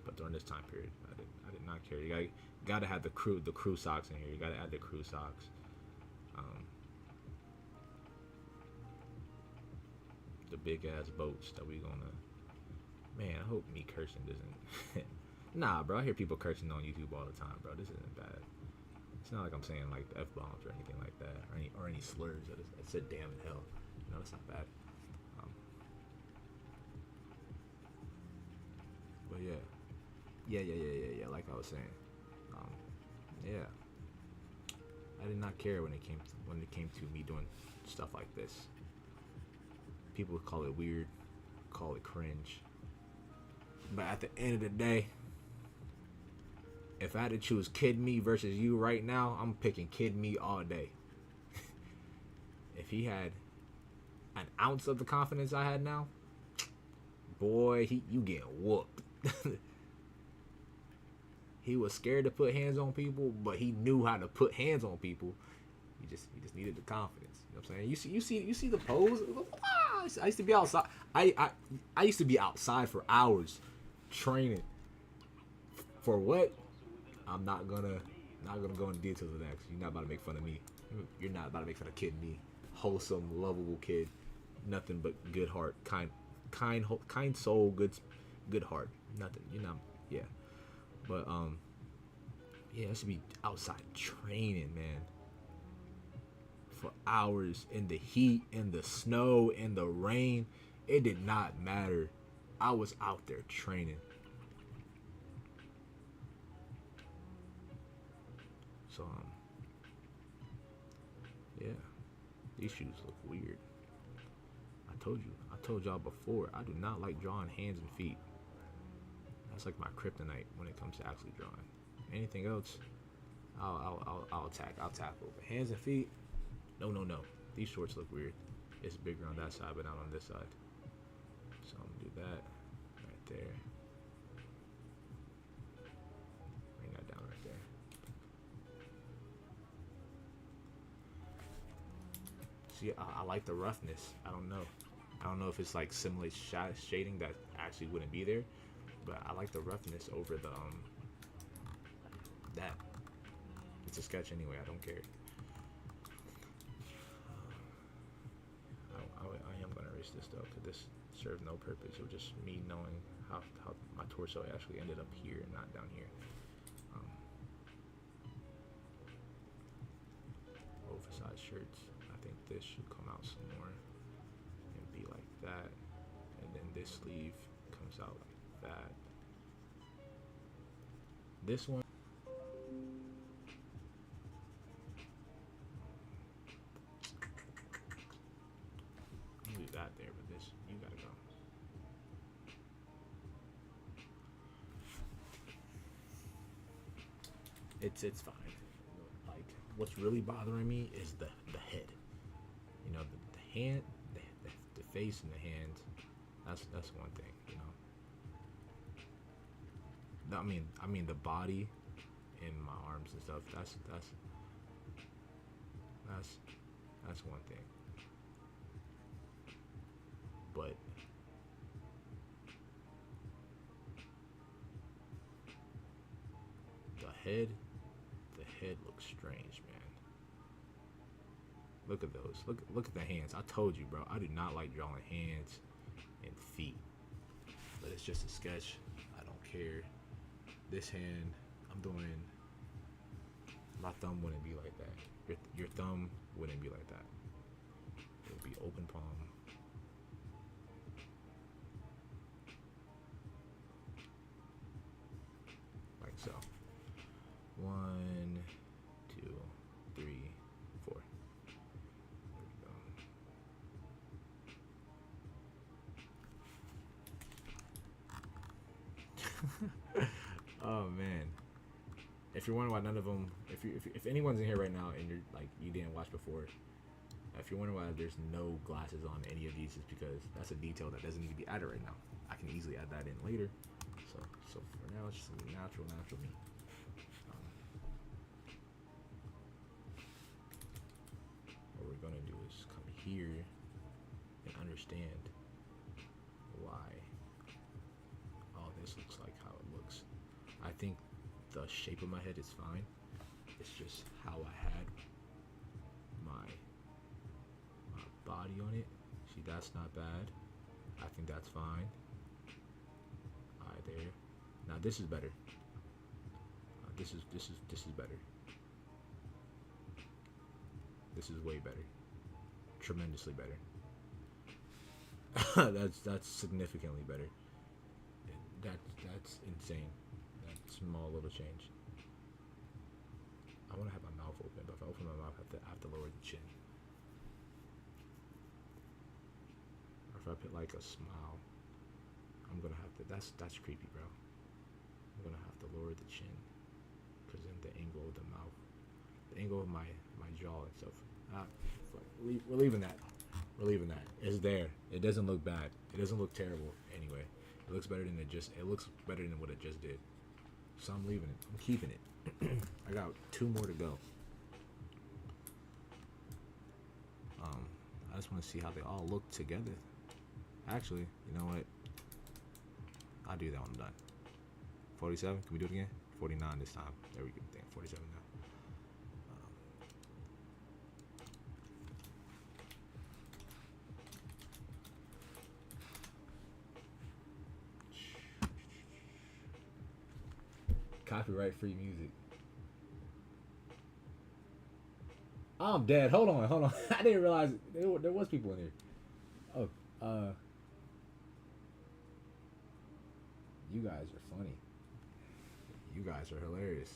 But during this time period, I did not care. You gotta have the crew socks in here. You gotta add the crew socks. The big ass boats that we gonna. Man, I hope me cursing doesn't. Nah, bro. I hear people cursing on YouTube all the time, bro. This isn't bad. It's not like I'm saying like F bombs or anything like that, or any slurs that said damn and hell. You know, it's not bad. But yeah. Like I was saying, yeah. I did not care when it came to me doing stuff like this. People would call it weird, call it cringe. But at the end of the day, if I had to choose Kid Me versus you right now, I'm picking Kid Me all day. If he had an ounce of the confidence I had now, boy, you getting whooped. He was scared to put hands on people, but he knew how to put hands on people. He just needed the confidence. You know what I'm saying? You see the pose. I used to be outside. I used to be outside for hours, training. For what? I'm not gonna go into details of that. Cause you're not about to make fun of me. You're not about to make fun of kid me, wholesome, lovable kid, nothing but good heart, kind soul, good heart. Nothing. You know. Yeah. But yeah, I should be outside training, man. For hours in the heat, in the snow, in the rain. It did not matter. I was out there training. So yeah, these shoes look weird. I told y'all before, I do not like drawing hands and feet. That's like my kryptonite when it comes to actually drawing. Anything else, I'll tackle. But hands and feet, no. These shorts look weird. It's bigger on that side, but not on this side. So I'm gonna do that right there. Bring that down right there. See, I like the roughness. I don't know if it's like simulate shading that actually wouldn't be there, but I like the roughness over the that. It's a sketch anyway. I don't care. I am gonna erase this though, because this served no purpose. It was just me knowing how my torso actually ended up here and not down here. Oversized shirts. I think this should come out some more and be like that, and then this sleeve comes out like that. This one. Leave that there, but this, you gotta go. It's fine. Like, what's really bothering me is the head. You know, the hand, the face and the hands. That's one thing. You know. I mean the body and my arms and stuff. That's one thing. But the head looks strange, man. Look at those. Look at the hands. I told you, bro. I do not like drawing hands and feet. But it's just a sketch. I don't care. This hand, I'm doing. My thumb wouldn't be like that. Your thumb wouldn't be like that. It would be open palm. Like so. 1, 2, 3, 4. There we go. Oh man. If you're wondering why none of them, if anyone's in here right now and you're like you didn't watch before, if you're wondering why there's no glasses on any of these, it's because that's a detail that doesn't need to be added right now. I can easily add that in later. So for now, it's just natural me. What we're gonna do is come here and understand why all this looks like how it looks. I think the shape of my head is fine. It's just how I had my body on it. See, that's not bad. I think that's fine. Alright, there. Now this is better. This is better. This is way better. Tremendously better. that's significantly better. That's insane. That small little change. I want to have my mouth open, but if I open my mouth, I have to lower the chin. Or if I put like a smile, I'm gonna have to. That's creepy, bro. I'm gonna have to lower the chin, because then the angle of the mouth, the angle of my jaw and stuff. We're leaving that. We're leaving that. It's there. It doesn't look bad. It doesn't look terrible anyway. It looks better than it looks better than what it just did. So I'm leaving it. I'm keeping it. I got 2 more to go. just want to see how they all look together. Actually, you know what? I'll do that when I'm done. 47. Can we do it again? 49 this time. There we go. Damn, 47 now. Copyright free music. I'm dead. Hold on. I didn't realize there was people in here. Oh, you guys are funny. You guys are hilarious.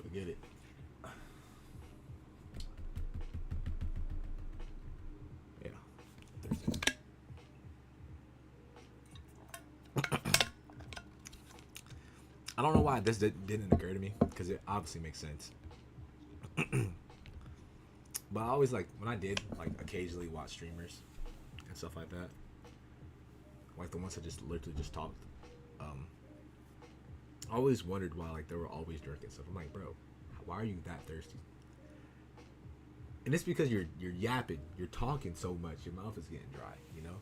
Forget it. Yeah. I don't know why this didn't occur to me, because it obviously makes sense. But I always, like, when I did, like, occasionally watch streamers and stuff like that, like the ones that just literally just talked, I always wondered why, like, they were always drinking stuff. I'm like, bro, why are you that thirsty? And it's because you're yapping, you're talking so much, your mouth is getting dry, you know?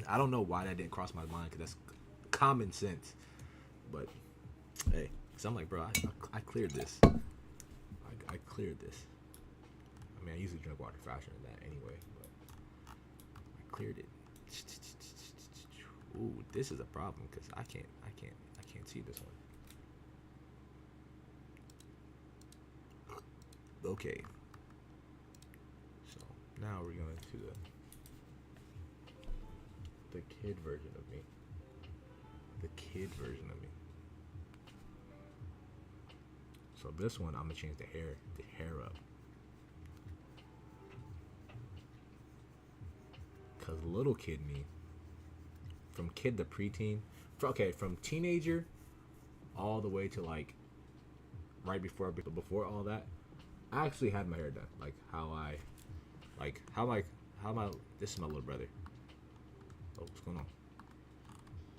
I don't know why that didn't cross my mind, because that's common sense. But hey, because I'm like, bro, I cleared this. I cleared this. I mean, I usually drink water faster than that anyway, but I cleared it. Ooh, this is a problem, because I can't see this one. Okay. So now we're going to the kid version of me. The kid version of me. So this one, I'm gonna change the hair up. Cause little kid me, from kid to preteen, from teenager, all the way to like, right before all that, I actually had my hair done. Like how this is my little brother. Oh, what's going on?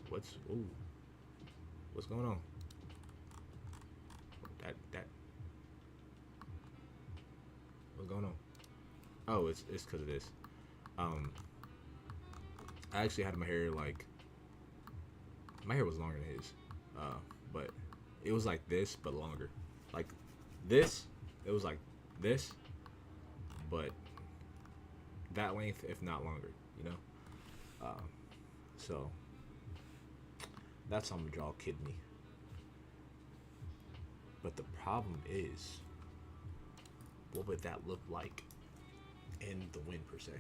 What's going on? That what's going on? Oh, it's because of this. I actually had my hair like, my hair was longer than his, but it was like this but longer. Like this, it was like this, but that length, if not longer, you know. So that's how I'm gonna draw a kidney. But the problem is, what would that look like in the wind per se?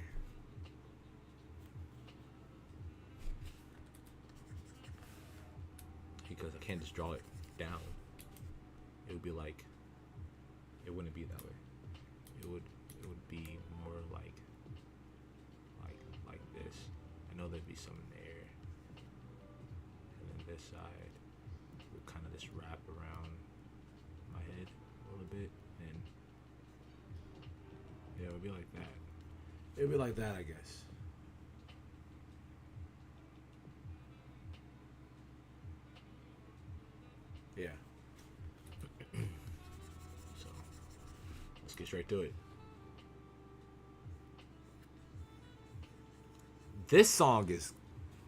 Because I can't just draw it down. It would be like, it wouldn't be that way. It would be more like this. I know there'd be some in there, and then this side would kind of just wrap around my head a little bit, and yeah, it would be like that. It would be like that, I guess. Yeah. So let's get straight to it. This song is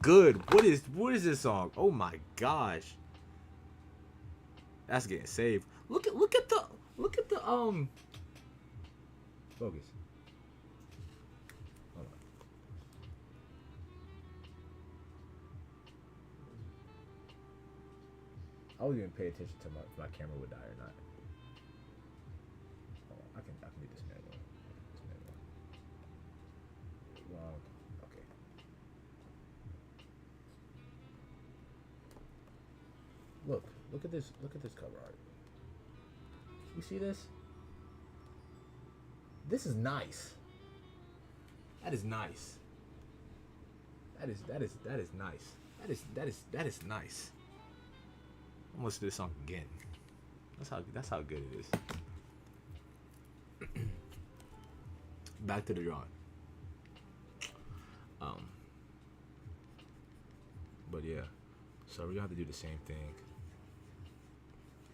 good. What is this song? Oh my gosh. That's getting saved. Look at the focus. Hold on. I wasn't even pay attention to if my camera would die or not. Hold on. I can do this manual. Well, okay. Look at this cover art. You see this? This is nice. That is nice. That is nice. That is nice. I'm gonna listen to this song again. That's how good it is. Back to the drawing. But yeah, so we're gonna have to do the same thing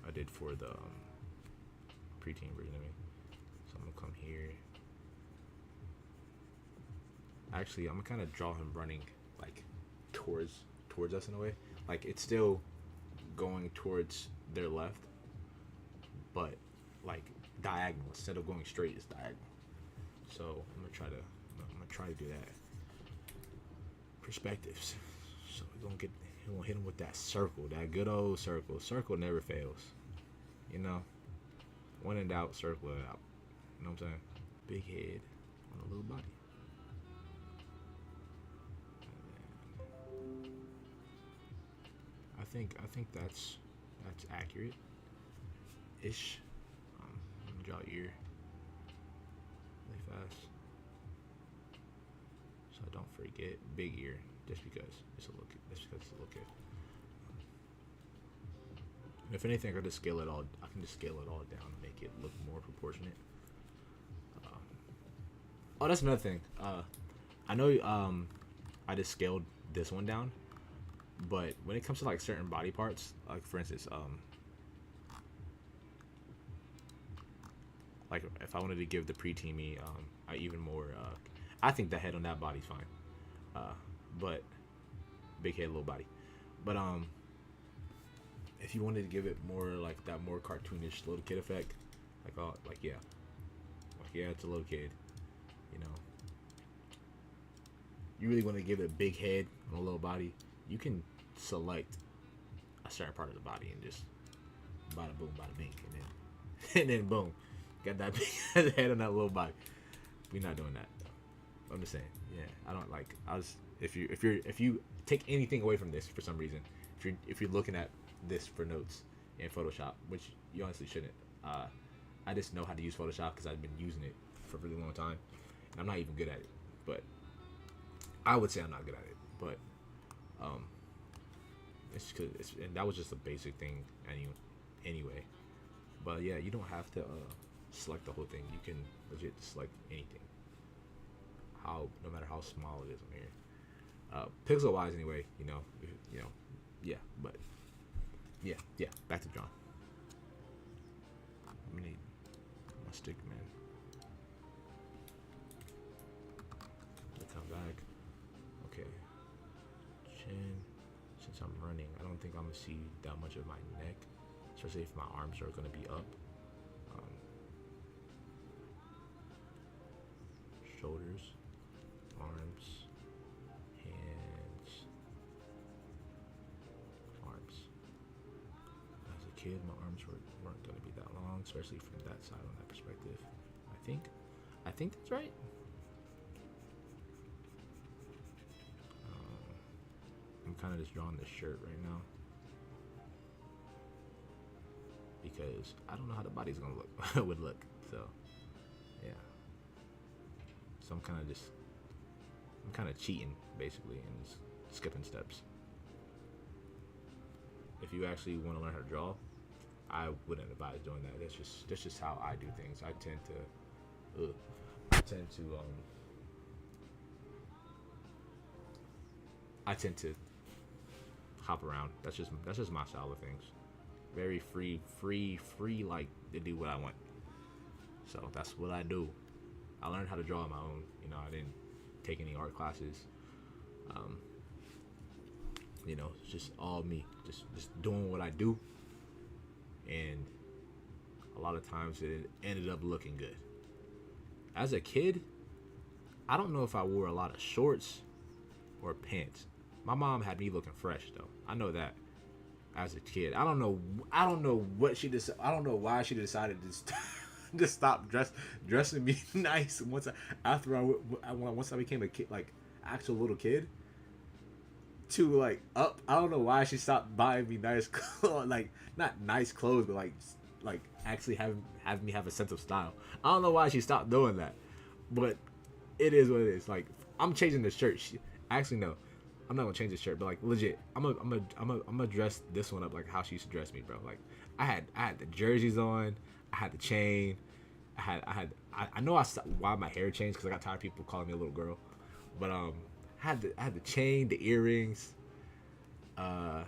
I did for the preteen version of me. So I'm gonna come here. Actually, I'm gonna kind of draw him running like towards us in a way. Like it's still going towards their left, but like diagonal instead of going straight. It's diagonal. So I'm gonna try to do that. Perspectives. So we're gonna hit him with that circle, that good old circle. Circle never fails. You know, when in doubt, circle it out. You know what I'm saying? Big head on a little body. I think that's accurate ish. I'm gonna draw ear really fast so I don't forget. Big ear just because it's a little kid. And if anything, I can just scale it all. I can just scale it all down and make it look more proportionate. Oh, that's another thing. I know I just scaled this one down, but when it comes to like certain body parts, like for instance, like if I wanted to give the preteen me a even more, I think the head on that body's fine, but big head, little body, but if you wanted to give it more like that more cartoonish little kid effect, like yeah, it's a little kid, you know. You really want to give it a big head on a little body, you can select a certain part of the body and just bada boom, bada bing, and then boom, got that big head on that little body. We're not doing that though. I'm just saying, yeah. I don't like. If you take anything away from this for some reason, if you're looking at this for notes in Photoshop, which you honestly shouldn't. I just know how to use Photoshop because I've been using it for a really long time, and I'm not even good at it. But I would say I'm not good at it. But it's because and that was just a basic thing anyway. But yeah, you don't have to select the whole thing. You can legit select anything. No matter how small it is on here. Pixel wise, anyway, yeah. But yeah. Back to John. I'm gonna need my stick, man. Let's come back. Okay. Chin. Since I'm running, I don't think I'm gonna see that much of my neck, especially if my arms are gonna be up. Shoulders, arms, hands, arms. As a kid, my arms weren't gonna be that long, especially from that side on that perspective. I think that's right. I'm kind of just drawing this shirt right now because I don't know how the body's gonna look would look. So yeah. So I'm kind of cheating basically and just skipping steps. If you actually want to learn how to draw, I wouldn't advise doing that. That's just how I do things. I tend to hop around. That's just my style of things. Very free, like to do what I want. So that's what I do. I learned how to draw on my own. I didn't take any art classes. It's just all me. Just doing what I do. And a lot of times it ended up looking good. As a kid, I don't know if I wore a lot of shorts or pants. My mom had me looking fresh though. I know that. As a kid, I don't know what she did. I don't know why she decided to just stop dressing me nice once I became a kid, like actual little kid. To like up, I don't know why she stopped buying me nice clothes, like not nice clothes, but like actually have me have a sense of style. I don't know why she stopped doing that, but it is what it is. Like I'm changing the shirt. Actually no, I'm not gonna change the shirt, but like legit, I'm gonna dress this one up like how she used to dress me, bro. Like I had the jerseys on, I had the chain, I know I stopped, why my hair changed because I got tired of people calling me a little girl, but I had the chain, the earrings, Uh,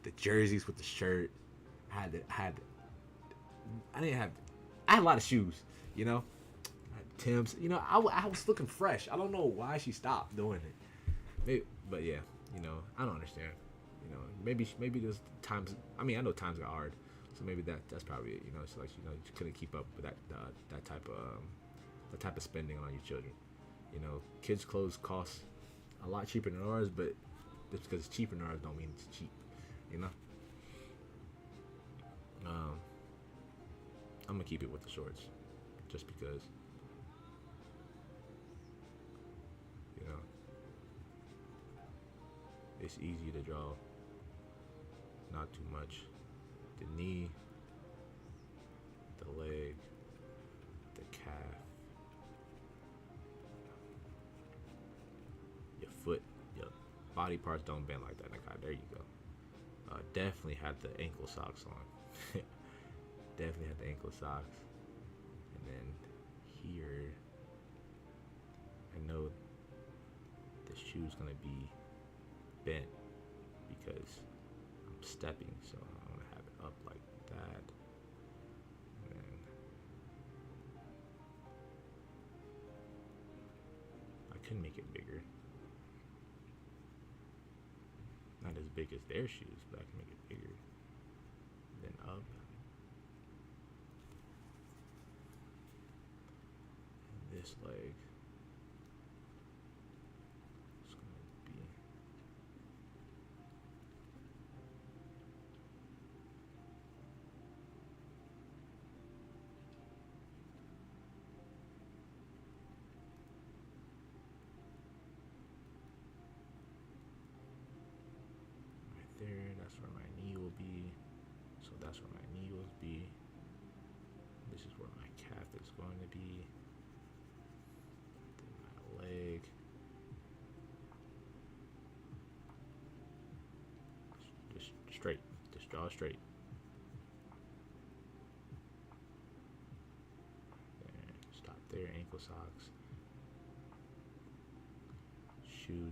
the jerseys with the shirt. I didn't have. I had a lot of shoes. You know, I had Tim's. You know, I was looking fresh. I don't know why she stopped doing it. Maybe, but yeah, you know, I don't understand. You know, maybe there's times. I mean, I know times got hard, so maybe that's probably it. You know, it's like you know you couldn't keep up with that type of spending on your children. You know, kids' clothes cost a lot cheaper than ours, but just because it's cheaper than ours don't mean it's cheap. You know. Um, I'm gonna keep it with the shorts, just because you know it's easy to draw, not too much. The knee, the leg, the calf, your foot, your body parts don't bend like that. There you go. Definitely had the ankle socks on. Definitely had the ankle socks. And then here, I know the shoe's gonna be bent because I'm stepping, so I'm gonna have it up like that. And then I can make it bigger. Not as big as their shoes, but I can make it bigger. Then up. And this leg is gonna be right there. That's where my knee will be. So that's where my knee will be. This is where my calf is going to be. Then my leg. Just straight. Just draw straight. There. Stop there. Ankle socks. Shoe.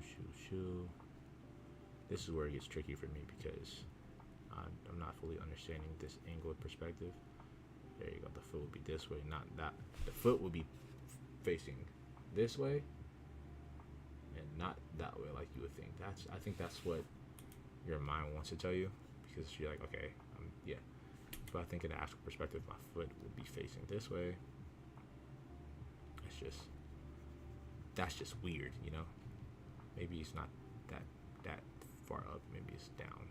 This is where it gets tricky for me because I'm not fully understanding this angle of perspective. There you go. The foot will be this way, not that. The foot will be facing this way and not that way like you would think. I think that's what your mind wants to tell you because you're like, okay, yeah. But I think in the actual perspective, my foot will be facing this way. That's just weird, you know. Maybe it's not that far up. Maybe it's down.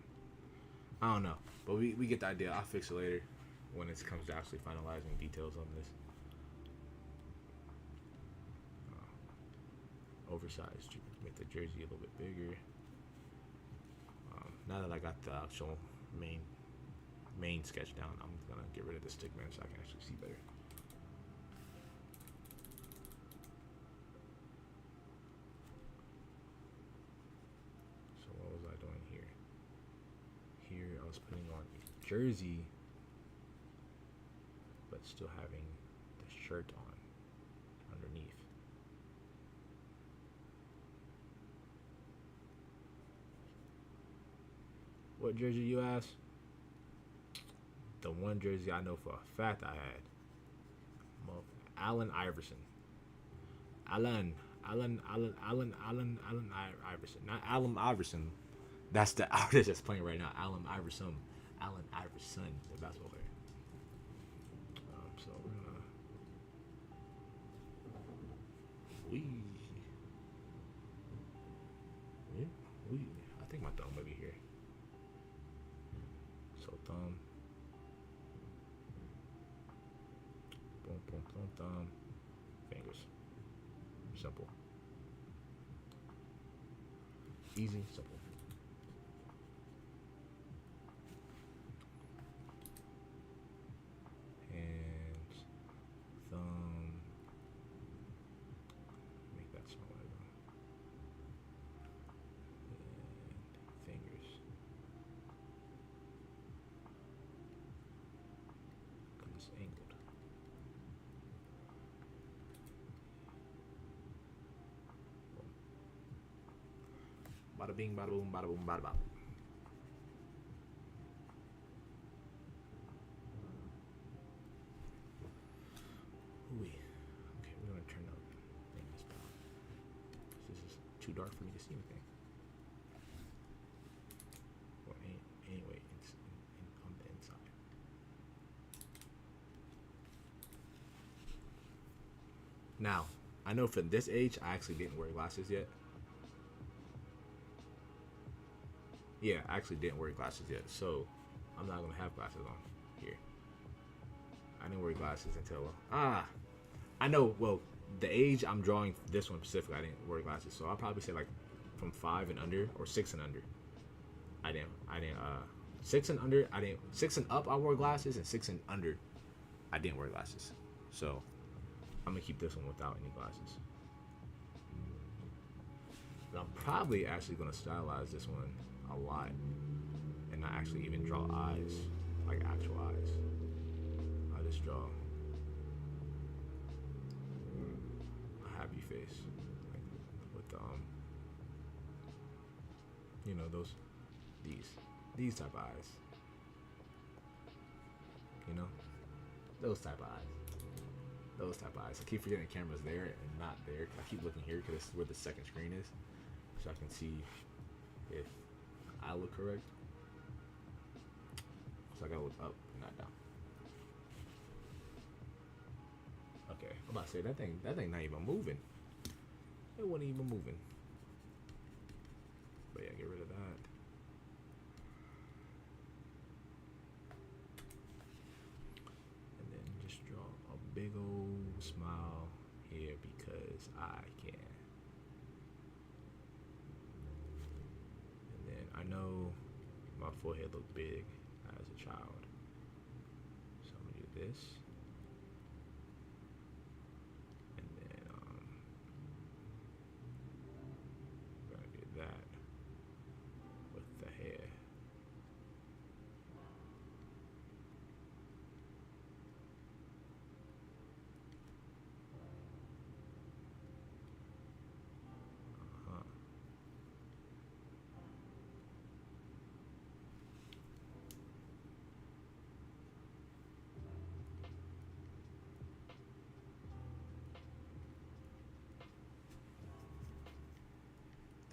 I don't know, but we get the idea. I'll fix it later when it comes to actually finalizing details on this. Oversized, make the jersey a little bit bigger. Now that I got the actual main sketch down, I'm gonna get rid of the stick man so I can actually see better. So what was I doing here? Here I was putting on a jersey, but still having the shirt on underneath. What jersey you ask? The one jersey I know for a fact I had. Allen Iverson. Allen Iverson. Not Allen Iverson. That's the artist that's playing right now. Allen Iverson, the basketball player. So we're gonna we I think my thumb may be here. So thumb. Boom, thumb. Fingers. Simple. Easy, simple. Hands, thumb. Make that smaller. And fingers. Because it's angled. Bada bing, bada boom, bada boom, bada bop. Okay, we're gonna turn up this down. This is too dark for me to see anything. Well, anyway, it's on the inside. Now, I know for this age, I actually didn't wear glasses yet. Yeah, I actually didn't wear glasses yet, so I'm not gonna have glasses on here. I didn't wear glasses until I know. Well, the age I'm drawing this one specifically, I didn't wear glasses, so I'll probably say like from 5 and under or 6 and under. I didn't. 6 and under, I didn't. 6 and up, I wore glasses, and 6 and under, I didn't wear glasses. So I'm gonna keep this one without any glasses. But I'm probably actually gonna stylize this one a lot and not actually even draw eyes, like actual eyes. I'll just draw a happy face, like with you know, these type of eyes, you know, those type of eyes. I keep forgetting the camera's there and not there. I keep looking here because this is where the second screen is, so I can see if I look correct. So I gotta look up, not down. Okay, I'm about to say that thing not even moving. It wasn't even moving. But yeah, get rid of that. And then just draw a big old smile here because I can. And then I know my forehead looked big as a child, so I'm gonna do this. And then I'm gonna do that with the hair.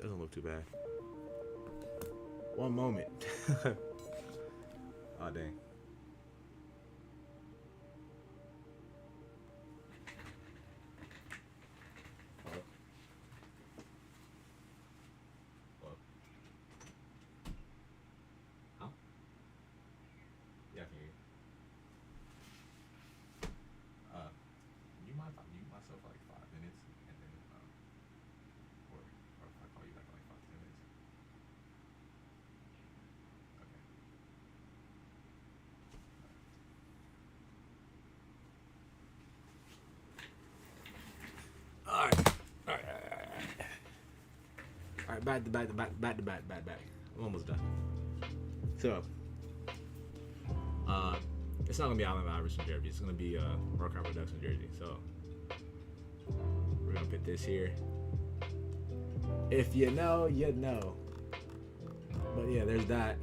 Doesn't look too bad. One moment. Oh dang. Hello? Hello? How? Yeah, I can hear you. You mind if I mute myself for like 5 minutes and then or if I call you back in like 5 to 10 minutes? Okay. All right. All right. Back. I'm almost done. So, it's not gonna be Allen Iverson jersey. It's gonna be Rock Production jersey. So, we're gonna put this here. If you know, you know. But yeah, there's that.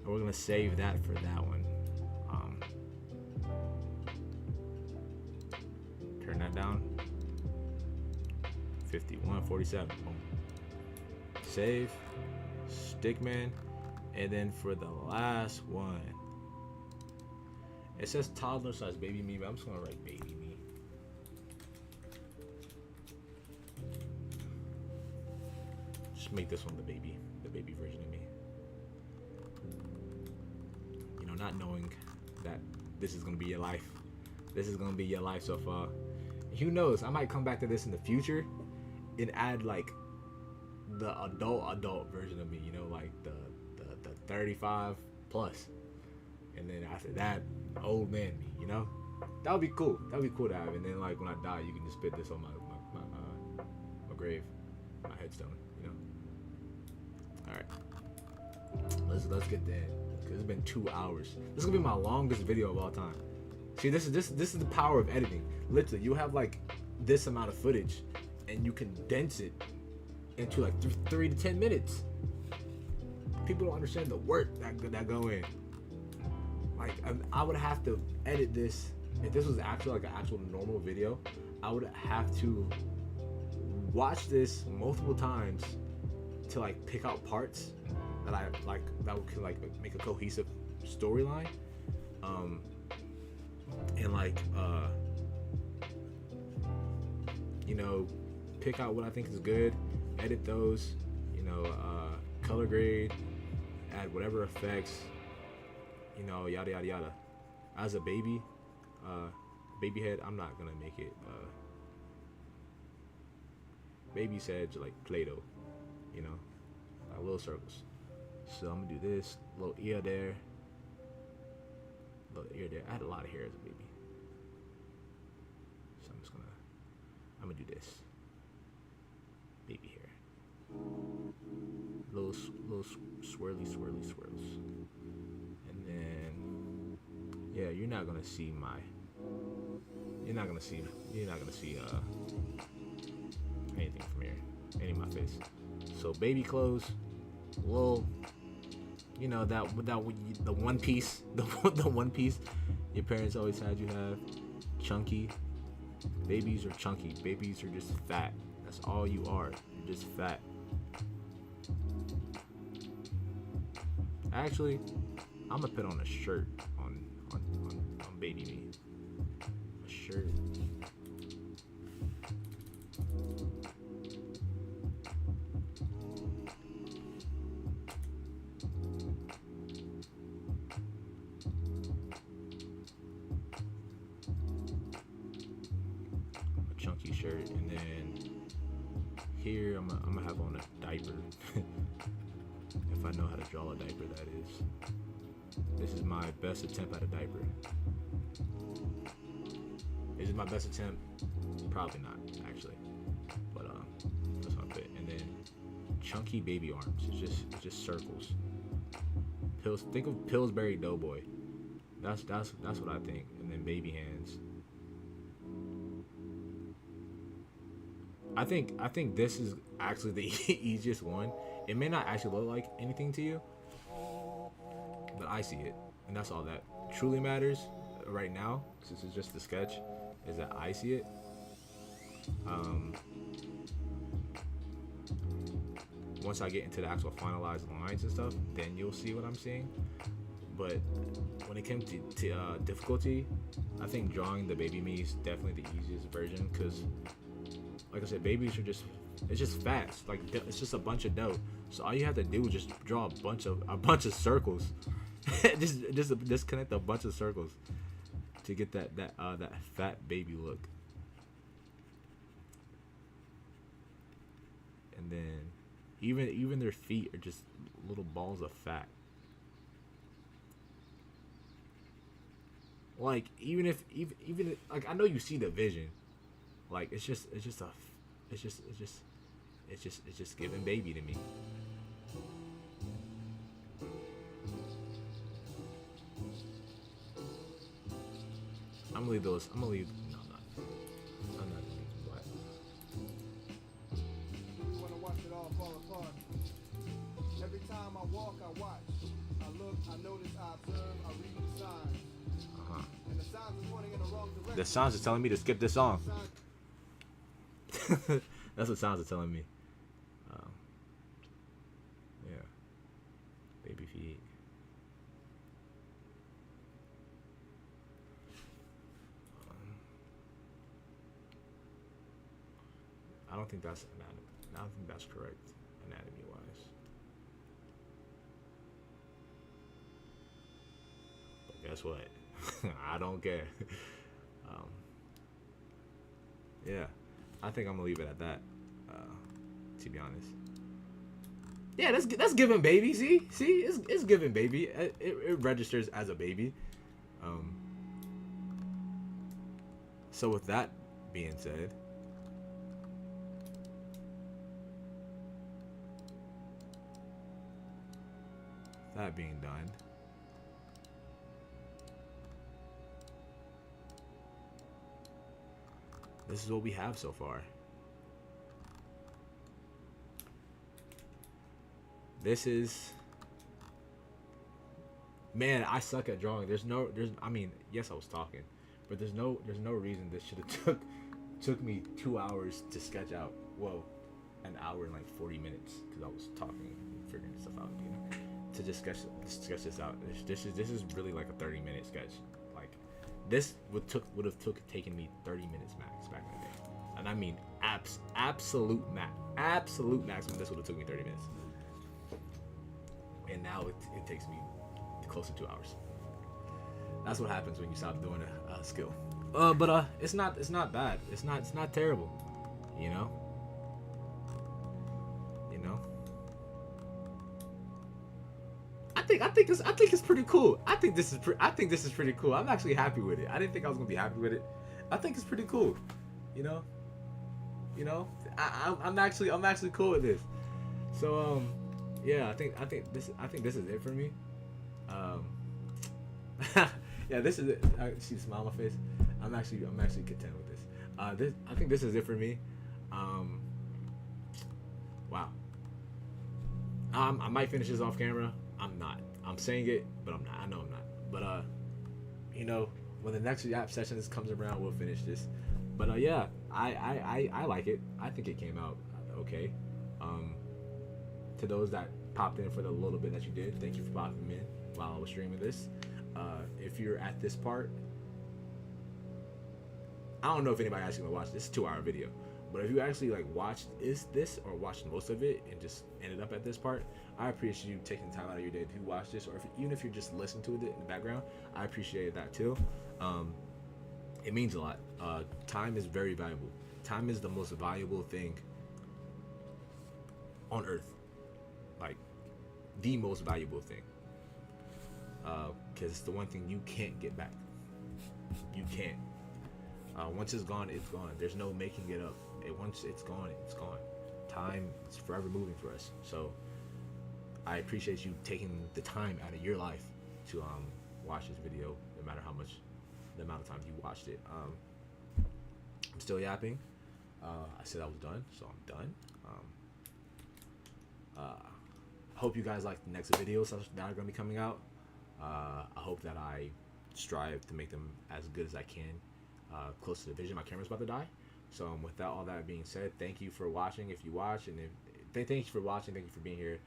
And we're gonna save that for that one. Turn that down. 51:47. Boom. Save. Stickman. And then for the last one, it says toddler size baby me, but I'm just gonna write baby me. Just make this one the baby version of me. You know, not knowing that this is gonna be your life. This is gonna be your life so far. Who knows? I might come back to this in the future and add like the adult version of me. You know, like the 35 plus, and then after that, old man me. You know, that would be cool. That would be cool to have. And then like when I die, you can just put this on my grave, my headstone. You know. All right, let's get that, because it's been 2 hours. This is gonna be my longest video of all time. See, this is the power of editing. Literally, you have like this amount of footage, and you condense it into like 3 to 10 minutes. People don't understand the work that go in. Like, like I would have to edit this. If this was actually like an actual normal video, I would have to watch this multiple times to like pick out parts that I like that could like make a cohesive storyline, and like you know, pick out what I think is good, edit those, you know, color grade, add whatever effects, you know, yada yada yada. As a baby head, I'm not gonna make it baby sedge like Play-Doh, you know, like little circles. So I'm gonna do this little ear there, I had a lot of hair as a baby, so I'm gonna do this baby hair, little swirly swirls, and then yeah, you're not gonna see anything from here, any of my face. So baby clothes, little, you know, the one piece, the one piece your parents always had you have, chunky. Babies are chunky. Babies are just fat. That's all you are. You're just fat. Actually, I'm gonna put on a shirt on baby me. A shirt. Chunky shirt, and then here I'm gonna have on a diaper. If I know how to draw a diaper, that is. This is my best attempt at a diaper. Is it my best attempt? Probably not, actually. But that's what I put. And then chunky baby arms. It's just circles. Think of Pillsbury Doughboy. That's what I think. And then baby hands. I think this is actually the easiest one. It may not actually look like anything to you, but I see it, and that's all that truly matters right now, since it's just the sketch, is that I see it. Once I get into the actual finalized lines and stuff, then you'll see what I'm seeing. But when it came to difficulty, I think drawing the baby me is definitely the easiest version, because like I said, babies are it's just fat. Like it's just a bunch of dough. So all you have to do is just draw a bunch of circles. just connect a bunch of circles to get that fat baby look. And then even their feet are just little balls of fat. Like even like I know you see the vision. Like it's just giving baby to me. I'm gonna leave. No, I'm not. I'm not leaving black. You wanna watch it all fall apart. Every time I walk, I watch. I look, I notice, I observe, I read the signs. And the signs are pointing in the wrong direction. The signs are telling me to skip this song. That's what sounds are telling me. Yeah. Baby feet. I don't think that's anatomy. I don't think that's correct, anatomy wise. But guess what? I don't care. Yeah. I think I'm gonna leave it at that. To be honest. Yeah, that's giving baby. See, it's giving baby. It registers as a baby. So with that being said, that being done, this is what we have so far. This is Man, I suck at drawing. I mean, yes, I was talking, but there's no reason this should have took me 2 hours to sketch out. Whoa, an hour and like 40 minutes because I was talking, and figuring stuff out, you know, to just sketch this out. This is really like a 30-minute sketch. Like this would have taken me 30 minutes max back in the day, and I mean absolute maximum. This would have took me 30 minutes, and now it takes me close to 2 hours. That's what happens when you stop doing a skill. But it's not bad. It's not terrible. You know. I think it's pretty cool. I think this is pretty cool. I'm actually happy with it. I didn't think I was gonna be happy with it. I think it's pretty cool. You know. I'm actually cool with this. So yeah, I think this is it for me. Yeah, this is it. I see the smile on my face. I'm actually content with this. I think this is it for me. Wow. I might finish this off camera. I'm not. I'm saying it, but I'm not. I know I'm not. But when the next rap session comes around, we'll finish this. But yeah, I like it. I think it came out okay. To those that popped in for the little bit that you did, thank you for popping in while I was streaming this. If you're at this part, I don't know if anybody actually gonna watch this 2-hour video, but if you actually like watched this or watched most of it and just ended up at this part, I appreciate you taking the time out of your day to watch this, or even if you're just listening to it in the background, I appreciate that too. It means a lot. Time is very valuable. Time is the most valuable thing on earth, like the most valuable thing, because it's the one thing you can't get back. You can't. Once it's gone, it's gone. There's no making it up. Once it's gone, it's gone. Time is forever moving for us. So I appreciate you taking the time out of your life to watch this video, no matter how much the amount of time you watched it. I'm still yapping. I said I was done, so I'm done. Hope you guys like the next videos that are going to be coming out. I hope that I strive to make them as good as I can, close to the vision. My camera's about to die. So with all that being said, thank you for watching. If you watch, and thank you for watching. Thank you for being here.